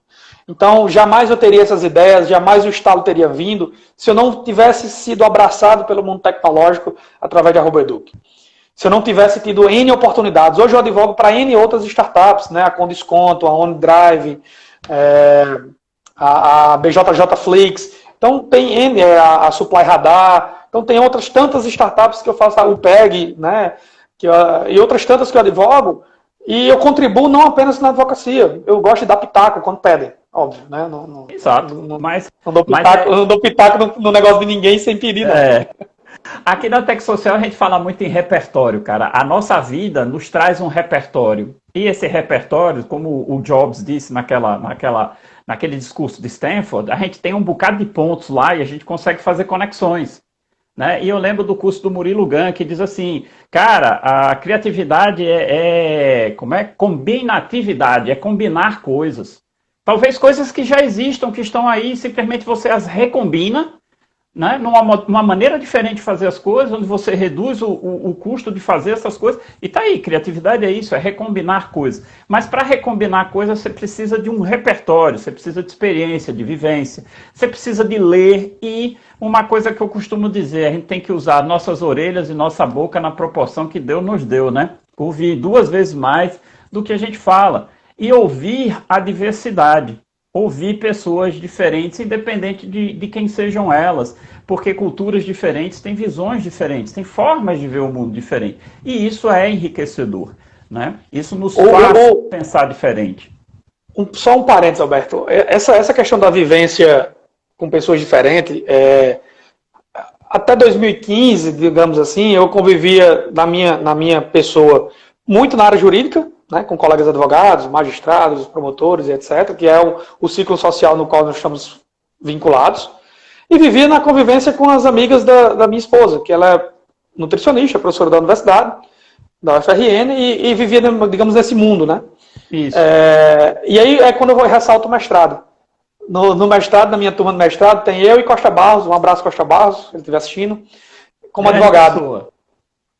Então, jamais eu teria essas ideias, jamais o estalo teria vindo se eu não tivesse sido abraçado pelo mundo tecnológico através da Roboeduc. Se eu não tivesse tido N oportunidades. Hoje eu advogo para N outras startups, né? A Condesconto, a OnDrive, a BJJ Flix. Então, tem N, a Supply Radar. Então, tem outras tantas startups que eu faço, o PEG, né? E outras tantas que eu advogo. E eu contribuo não apenas na advocacia. Eu gosto de dar pitaco quando pedem. Óbvio, né? Exato. Não dou pitaco no negócio de ninguém sem pedir, não. Aqui na Tech Social a gente fala muito em repertório, cara. A nossa vida nos traz um repertório. E esse repertório, como o Jobs disse naquele discurso de Stanford, a gente tem um bocado de pontos lá e a gente consegue fazer conexões. Né? E eu lembro do curso do Murilo Gun, que diz assim, cara, a criatividade combinatividade, é combinar coisas. Talvez coisas que já existam, que estão aí, simplesmente você as recombina, né? Numa maneira diferente de fazer as coisas, onde você reduz o custo de fazer essas coisas. E tá aí, criatividade é isso, é recombinar coisas. Mas para recombinar coisas, você precisa de um repertório, você precisa de experiência, de vivência, você precisa de ler. E uma coisa que eu costumo dizer, a gente tem que usar nossas orelhas e nossa boca na proporção que Deus nos deu, né? Ouvir 2 vezes mais do que a gente fala. E ouvir a diversidade. Ouvir pessoas diferentes, independente de quem sejam elas, porque culturas diferentes têm visões diferentes, têm formas de ver o mundo diferente. E isso é enriquecedor, né? Isso nos faz pensar diferente. Só um parênteses, Alberto. Essa questão da vivência com pessoas diferentes, até 2015, digamos assim, eu convivia na minha pessoa muito na área jurídica, né, com colegas advogados, magistrados, promotores, etc., que é o ciclo social no qual nós estamos vinculados, e vivia na convivência com as amigas da minha esposa, que ela é nutricionista, professora da universidade, da UFRN, e vivia, digamos, nesse mundo, né? Isso. E aí é quando eu ressalto o mestrado. No mestrado, na minha turma de mestrado, tem eu e Costa Barros, um abraço Costa Barros, se ele estiver assistindo, como advogado. Pessoa.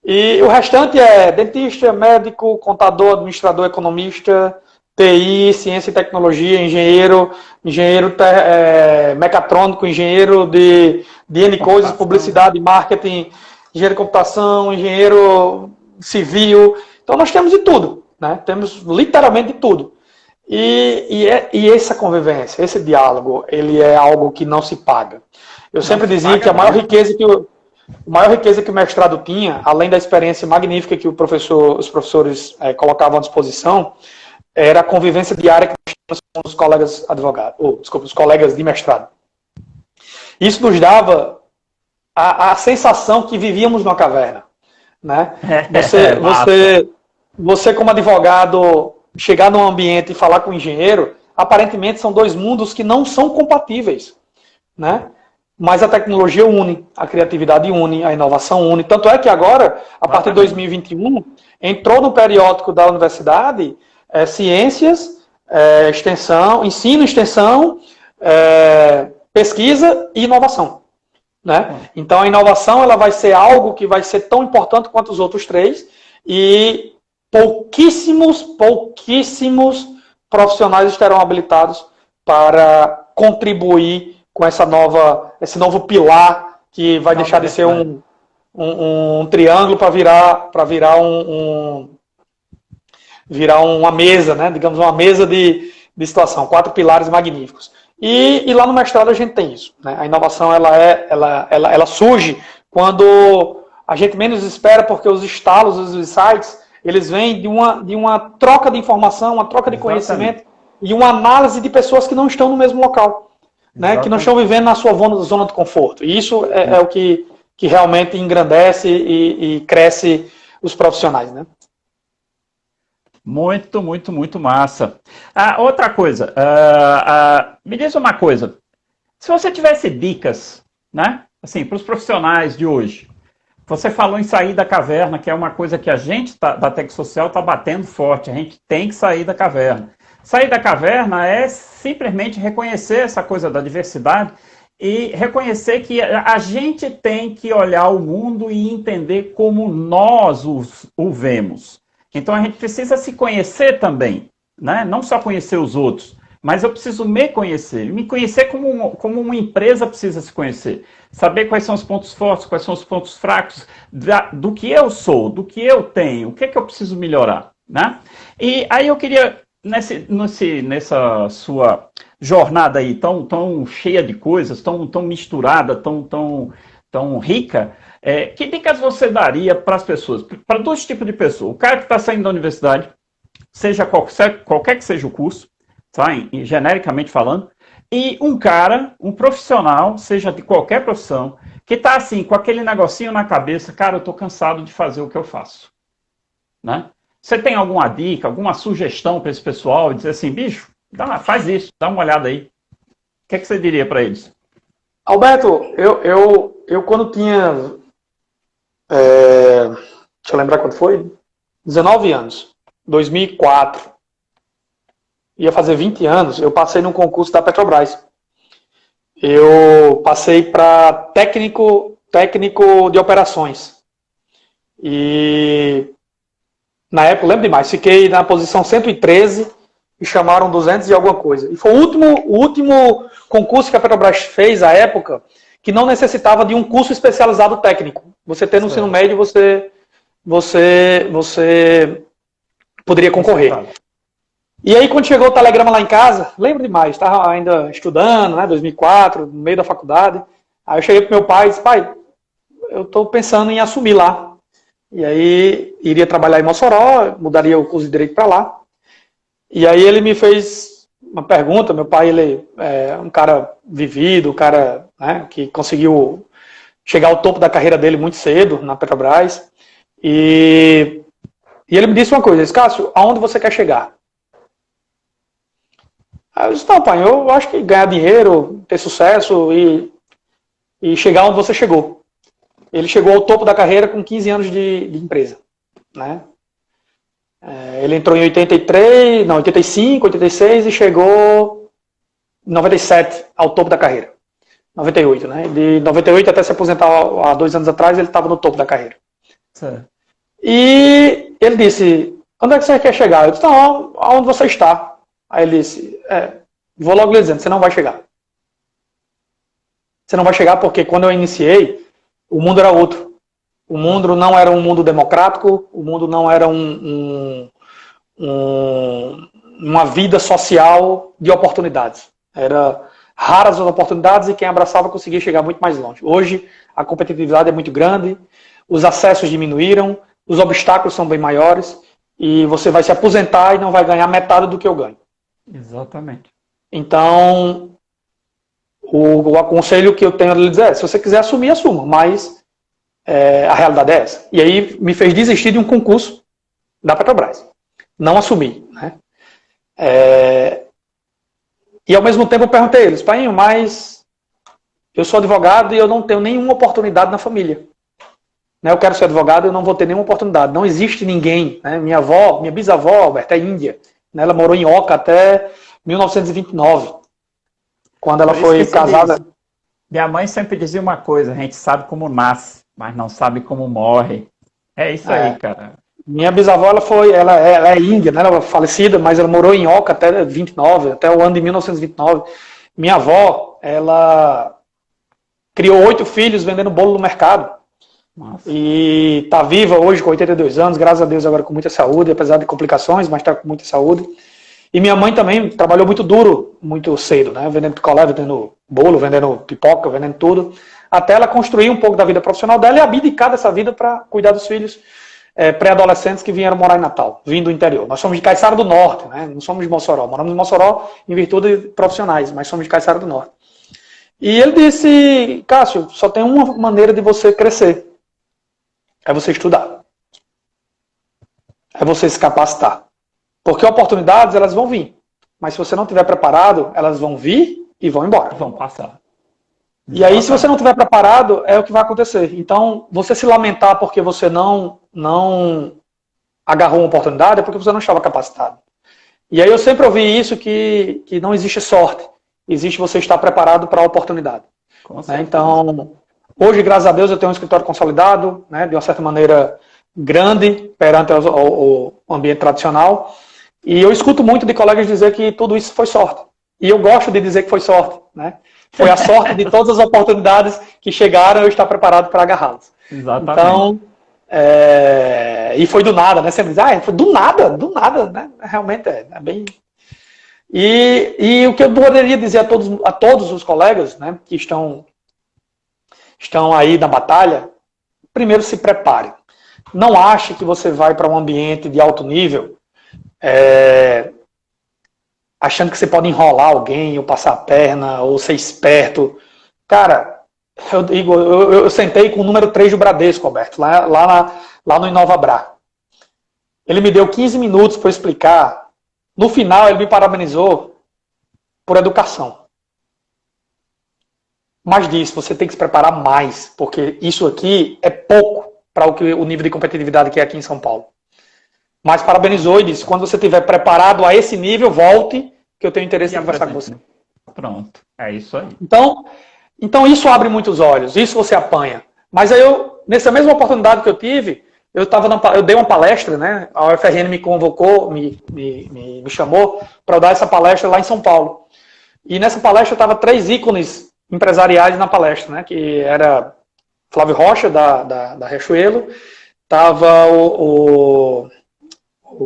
E o restante é dentista, médico, contador, administrador, economista, TI, ciência e tecnologia, engenheiro mecatrônico, engenheiro de N coisas, publicidade, marketing, engenheiro de computação, engenheiro civil. Então nós temos de tudo, né? Temos literalmente de tudo. E essa convivência, esse diálogo, ele é algo que não se paga. Eu sempre dizia que a maior riqueza que o mestrado tinha, além da experiência magnífica que os professores colocavam à disposição, era a convivência diária que nós tínhamos com os colegas os colegas de mestrado. Isso nos dava a sensação que vivíamos numa caverna. Né? Você como advogado, chegar num ambiente e falar com um engenheiro, aparentemente são 2 mundos que não são compatíveis. Né? Mas a tecnologia une, a criatividade une, a inovação une. Tanto é que agora, a partir de 2021, entrou no periódico da universidade ciências, ensino, extensão, pesquisa e inovação. Né? Então a inovação ela vai ser algo que vai ser tão importante quanto os outros 3 e pouquíssimos profissionais estarão habilitados para contribuir com esse novo pilar que vai deixar de ser um triângulo para virar uma mesa, né? Digamos, uma mesa de situação, 4 pilares magníficos. E lá no mestrado a gente tem isso. Né? A inovação ela surge quando a gente menos espera, porque os estalos, os insights, eles vêm de uma troca de informação, uma troca de conhecimento e uma análise de pessoas que não estão no mesmo local. Né, que não estão vivendo na sua zona de conforto. E isso é o que que realmente engrandece e cresce os profissionais, né? Muito, muito, muito massa. Outra coisa, me diz uma coisa. Se você tivesse dicas, né, assim, para os profissionais de hoje, você falou em sair da caverna, que é uma coisa que a gente da Tech Social está batendo forte. A gente tem que sair da caverna. Sair da caverna é simplesmente reconhecer essa coisa da diversidade e reconhecer que a gente tem que olhar o mundo e entender como nós o vemos. Então a gente precisa se conhecer também, né? Não só conhecer os outros, mas eu preciso me conhecer como uma empresa precisa se conhecer, saber quais são os pontos fortes, quais são os pontos fracos, do que eu sou, do que eu tenho, o que é que eu preciso melhorar, né? E aí eu queria, nessa sua jornada aí tão cheia de coisas, tão misturada, tão rica, que dicas você daria para as pessoas, para dois tipos de pessoas? O cara que está saindo da universidade, seja qualquer que seja o curso, tá? Genericamente falando, e um profissional, seja de qualquer profissão, que está assim, com aquele negocinho na cabeça, cara, eu estou cansado de fazer o que eu faço, né? Você tem alguma dica, alguma sugestão para esse pessoal, dizer assim, bicho, faz isso, dá uma olhada aí. O que você diria para eles? Alberto, eu quando tinha, deixa eu lembrar quando foi, 19 anos, 2004, ia fazer 20 anos, eu passei num concurso da Petrobras. Eu passei para técnico de operações. E na época, eu lembro demais, fiquei na posição 113 e chamaram 200 e alguma coisa. E foi o último concurso que a Petrobras fez à época que não necessitava de um curso especializado técnico. Você tendo no ensino médio, você poderia concorrer. E aí, quando chegou o telegrama lá em casa, lembro demais, estava ainda estudando, né, 2004, no meio da faculdade. Aí eu cheguei pro meu pai e disse, pai, eu estou pensando em assumir lá. E aí, iria trabalhar em Mossoró, mudaria o curso de Direito para lá. E aí ele me fez uma pergunta, meu pai, ele é um cara vivido, um cara, né, que conseguiu chegar ao topo da carreira dele muito cedo, na Petrobras. E ele me disse uma coisa, disse, Cássio, aonde você quer chegar? Aí eu disse, não, pai, eu acho que ganhar dinheiro, ter sucesso e chegar onde você chegou. Ele chegou ao topo da carreira com 15 anos de empresa, né? Ele entrou em 85, 86 e chegou em 97 ao topo da carreira. 98, né? De 98 até se aposentar há 2 anos atrás, ele estava no topo da carreira. Certo. E ele disse, onde é que você quer chegar? Eu disse, não, aonde você está? Aí ele disse, vou logo lhe dizendo, você não vai chegar. Você não vai chegar porque quando eu iniciei, o mundo era outro. O mundo não era um mundo democrático, o mundo não era uma vida social de oportunidades. Era raras as oportunidades e quem abraçava conseguia chegar muito mais longe. Hoje, a competitividade é muito grande, os acessos diminuíram, os obstáculos são bem maiores e você vai se aposentar e não vai ganhar metade do que eu ganho. Exatamente. Então, o aconselho que eu tenho a lhe dizer é, se você quiser assumir, assuma, mas a realidade é essa. E aí me fez desistir de um concurso da Petrobras. Não assumi, né? E ao mesmo tempo eu perguntei a eles, Painho, mas eu sou advogado e eu não tenho nenhuma oportunidade na família. Né? Eu quero ser advogado e eu não vou ter nenhuma oportunidade. Não existe ninguém. Né? Minha bisavó, Alberta, é índia. Né? Ela morou em Oca até 1929. Quando ela foi casada. Minha mãe sempre dizia uma coisa, a gente sabe como nasce, mas não sabe como morre. É isso aí, cara. Minha bisavó, ela é índia, né? Ela é falecida, mas ela morou em Oca até 29, até o ano de 1929. Minha avó, ela criou 8 filhos vendendo bolo no mercado. Nossa. E está viva hoje com 82 anos, graças a Deus agora com muita saúde, apesar de complicações, mas está com muita saúde. E minha mãe também trabalhou muito duro, muito cedo, né? Vendendo picolé, vendendo bolo, vendendo pipoca, vendendo tudo, até ela construir um pouco da vida profissional dela e abdicar dessa vida para cuidar dos filhos pré-adolescentes que vieram morar em Natal, vindo do interior. Nós somos de Caiçara do Norte, né? Não somos de Mossoró. Moramos em Mossoró em virtude de profissionais, mas somos de Caiçara do Norte. E ele disse, Cássio, só tem uma maneira de você crescer. É você estudar. É você se capacitar. Porque oportunidades, elas vão vir. Mas se você não estiver preparado, elas vão vir e vão embora. Vão passar. E aí, se você não estiver preparado, é o que vai acontecer. Então, você se lamentar porque você não agarrou uma oportunidade é porque você não estava capacitado. E aí eu sempre ouvi isso, que não existe sorte. Existe você estar preparado para a oportunidade. Né? Então, hoje, graças a Deus, eu tenho um escritório consolidado, né, de uma certa maneira grande, perante o ambiente tradicional. E eu escuto muito de colegas dizer que tudo isso foi sorte. E eu gosto de dizer que foi sorte. Né? Foi a sorte de todas as oportunidades que chegaram, eu estar preparado para agarrá-las. Exatamente. Então, e foi do nada, né? Você diz, foi do nada, né? Realmente é bem... E o que eu poderia dizer a todos os colegas, né, que estão aí na batalha, primeiro se prepare. Não ache que você vai para um ambiente de alto nível achando que você pode enrolar alguém, ou passar a perna, ou ser esperto. Cara, eu sentei com o número 3 do Bradesco, Alberto, lá no Inovabrá. Ele me deu 15 minutos para eu explicar. No final, ele me parabenizou por educação. Mas disse, você tem que se preparar mais, porque isso aqui é pouco para o nível de competitividade que é aqui em São Paulo. Mas parabenizou e disse, quando você estiver preparado a esse nível, volte, que eu tenho interesse em conversar com você. Pronto, é isso aí. Então isso abre muitos olhos, isso você apanha. Mas aí nessa mesma oportunidade que eu tive, eu dei uma palestra, né? A UFRN me convocou, me chamou para dar essa palestra lá em São Paulo. E nessa palestra estava 3 ícones empresariais na palestra, né? Que era Flávio Rocha, da Riachuelo, estava o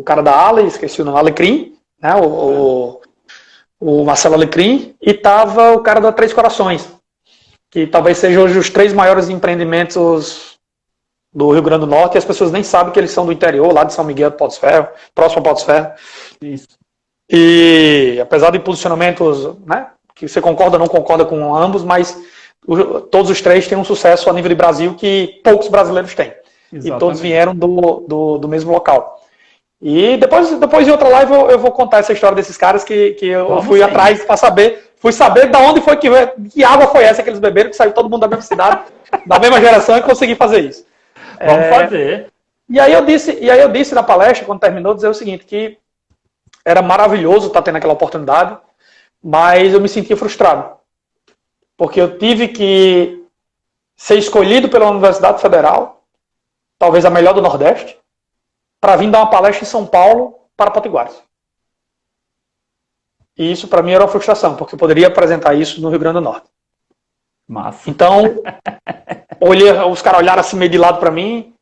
cara da Ale, esqueci o nome, Alecrim, né? O Marcelo Alecrim, e estava o cara da Três Corações, que talvez sejam hoje os 3 maiores empreendimentos do Rio Grande do Norte, e as pessoas nem sabem que eles são do interior, lá de São Miguel do Porto Ferro, próximo ao Porto Ferro. Isso. E apesar de posicionamentos, né, que você concorda ou não concorda com ambos, mas todos os 3 têm um sucesso a nível de Brasil que poucos brasileiros têm. Exatamente. E todos vieram do mesmo local. E depois em outra live eu vou contar essa história desses caras que eu fui atrás para saber. Fui saber de onde foi que água foi essa que eles beberam, que saiu todo mundo da mesma cidade, da mesma geração, e consegui fazer isso. Vamos fazer. E aí eu disse na palestra, quando terminou, dizer o seguinte, que era maravilhoso estar tendo aquela oportunidade, mas eu me sentia frustrado. Porque eu tive que ser escolhido pela Universidade Federal, talvez a melhor do Nordeste, para vir dar uma palestra em São Paulo para potiguares. E isso para mim era uma frustração, porque eu poderia apresentar isso no Rio Grande do Norte. Massa. Então, os caras olharam assim meio de lado para mim,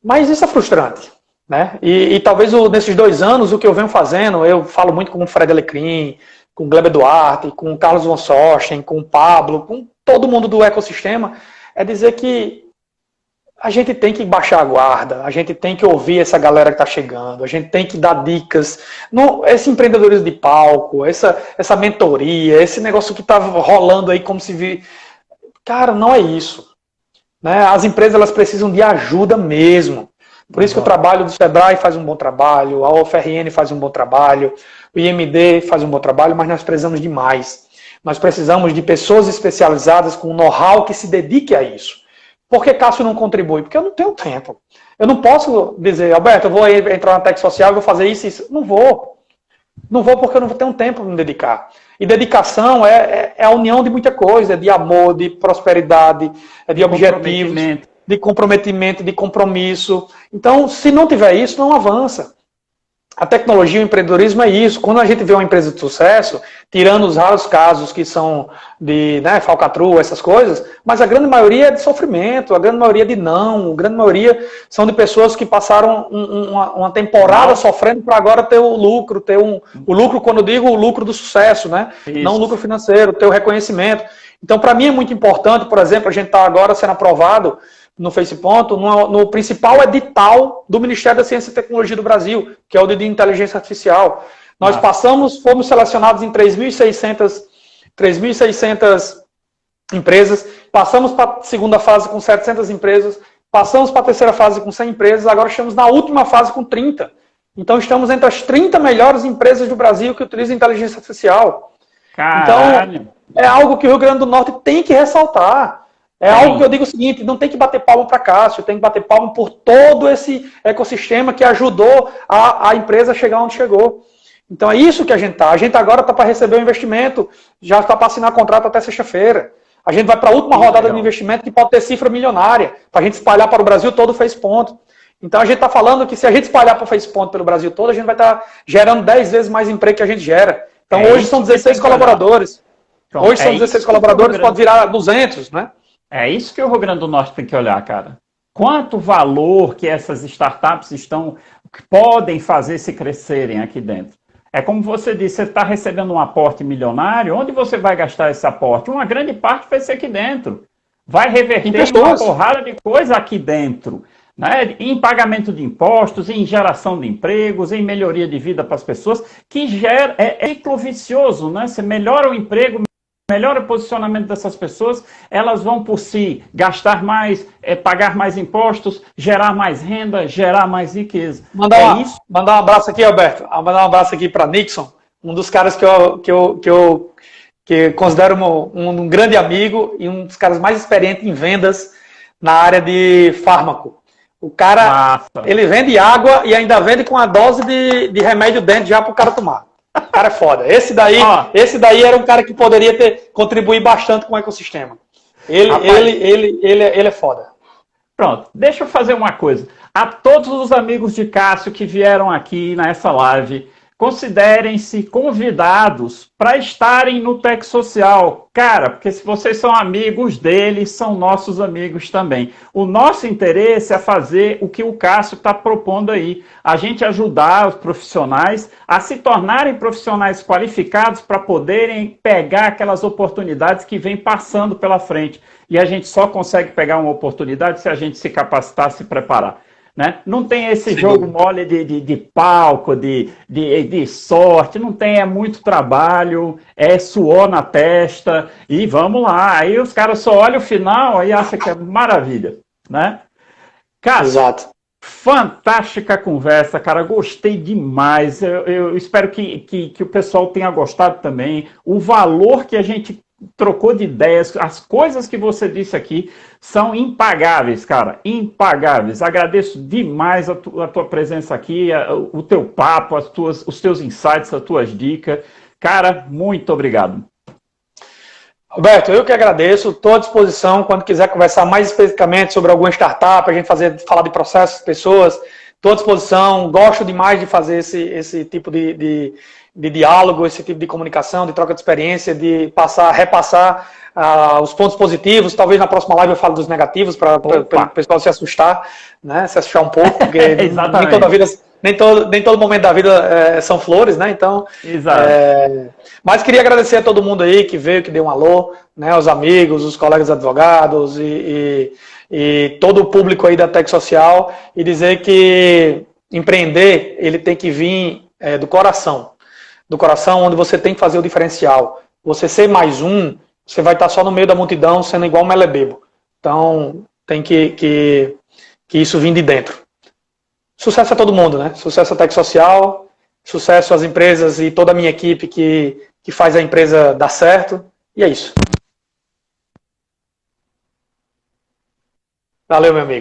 mas isso é frustrante, né? E talvez nesses 2 anos o que eu venho fazendo, eu falo muito com o Fred Alecrim, com o Gleb Duarte, com o Carlos von Sosten, com o Pablo, com todo mundo do ecossistema, é dizer que a gente tem que baixar a guarda, a gente tem que ouvir essa galera que está chegando, a gente tem que dar dicas. Esse empreendedorismo de palco, essa mentoria, esse negócio que está rolando aí como se vir... Cara, não é isso. Né? As empresas elas precisam de ajuda mesmo. Por isso que o trabalho do Sebrae faz um bom trabalho, a UFRN faz um bom trabalho, o IMD faz um bom trabalho, mas nós precisamos de mais. Nós precisamos de pessoas especializadas com know-how que se dedique a isso. Por que Cássio não contribui? Porque eu não tenho tempo. Eu não posso dizer, Alberto, eu vou entrar na Tech Social e vou fazer isso e isso. Não vou. Não vou porque eu não tenho tempo para me dedicar. E dedicação é a união de muita coisa, de amor, de prosperidade, de objetivos, de comprometimento, de compromisso. Então, se não tiver isso, não avança. A tecnologia e o empreendedorismo é isso. Quando a gente vê uma empresa de sucesso, tirando os raros casos que são de falcatrua, essas coisas, mas a grande maioria é de sofrimento, a grande maioria é de não, a grande maioria são de pessoas que passaram uma temporada sofrendo para agora ter o lucro, o lucro, quando eu digo o lucro do sucesso, né? Não o lucro financeiro, ter o reconhecimento. Então, para mim é muito importante, por exemplo, a gente está agora sendo aprovado no FacePonto, no principal edital do Ministério da Ciência e Tecnologia do Brasil, que é o de Inteligência Artificial. Nós fomos selecionados em 3.600 empresas, passamos para a segunda fase com 700 empresas, passamos para a terceira fase com 100 empresas, agora estamos na última fase com 30. Então estamos entre as 30 melhores empresas do Brasil que utilizam inteligência artificial. Caralho. Então, é algo que o Rio Grande do Norte tem que ressaltar. É algo que eu digo o seguinte, não tem que bater palma para Cássio, tem que bater palma por todo esse ecossistema que ajudou a empresa a chegar onde chegou. Então é isso que a gente está. A gente agora está para receber o investimento, já está para assinar contrato até sexta-feira. A gente vai para a última rodada de investimento que pode ter cifra milionária, para a gente espalhar para o Brasil todo o FacePoint. Então a gente está falando que se a gente espalhar para o FacePoint pelo Brasil todo, a gente vai estar gerando 10 vezes mais emprego que a gente gera. Então hoje são 16 colaboradores. Pronto, hoje são 16 colaboradores, pode virar 200, né? É isso que o Rio Grande do Norte tem que olhar, cara. Quanto valor que essas startups podem fazer se crescerem aqui dentro. É como você disse, você está recebendo um aporte milionário, onde você vai gastar esse aporte? Uma grande parte vai ser aqui dentro. Vai reverter uma porrada de coisa aqui dentro. Né? Em pagamento de impostos, em geração de empregos, em melhoria de vida para as pessoas, que gera, é ciclo vicioso, né? Você melhora o emprego, melhora o posicionamento dessas pessoas, elas vão por si gastar mais, pagar mais impostos, gerar mais renda, gerar mais riqueza. Mandar um abraço aqui, Alberto. Mandar um abraço aqui para Nixon, um dos caras que considero um grande amigo e um dos caras mais experientes em vendas na área de fármaco. O cara, ele vende água e ainda vende com a dose de remédio dentro já para o cara tomar. O cara é foda. Esse daí era um cara que poderia contribuir bastante com o ecossistema. Ele é foda. Pronto, deixa eu fazer uma coisa. A todos os amigos de Cássio que vieram aqui nessa live, considerem-se convidados para estarem no Tech Social. Cara, porque se vocês são amigos deles, são nossos amigos também. O nosso interesse é fazer o que o Cássio está propondo aí. A gente ajudar os profissionais a se tornarem profissionais qualificados para poderem pegar aquelas oportunidades que vêm passando pela frente. E a gente só consegue pegar uma oportunidade se a gente se capacitar, se preparar. Né? Não tem esse jogo mole de palco, de sorte, não tem, é muito trabalho, é suor na testa, e vamos lá. Aí os caras só olham o final e acham que é maravilha. Né? Cara, exato. Fantástica conversa, cara, gostei demais. Eu espero que o pessoal tenha gostado também. O valor que a gente trocou de ideias, as coisas que você disse aqui são impagáveis, cara, impagáveis. Agradeço demais a tua presença aqui, o teu papo, os teus insights, as tuas dicas. Cara, muito obrigado. Roberto, eu que agradeço, estou à disposição quando quiser conversar mais especificamente sobre alguma startup, a gente falar de processos, pessoas, estou à disposição, gosto demais de fazer esse tipo de diálogo, esse tipo de comunicação, de troca de experiência, de repassar os pontos positivos. Talvez na próxima live eu falo dos negativos para o pessoal se assustar, né? Se assustar um pouco, porque nem todo momento da vida são flores, né? Então, mas queria agradecer a todo mundo aí que veio, que deu um alô, né? Os amigos, os colegas advogados e todo o público aí da Tech Social, e dizer que empreender, ele tem que vir do coração, onde você tem que fazer o diferencial. Você ser mais um, você vai estar só no meio da multidão, sendo igual um melebebo. Então, tem que isso vir de dentro. Sucesso a todo mundo, né? Sucesso à Tech Social, sucesso às empresas e toda a minha equipe que faz a empresa dar certo. E é isso. Valeu, meu amigo.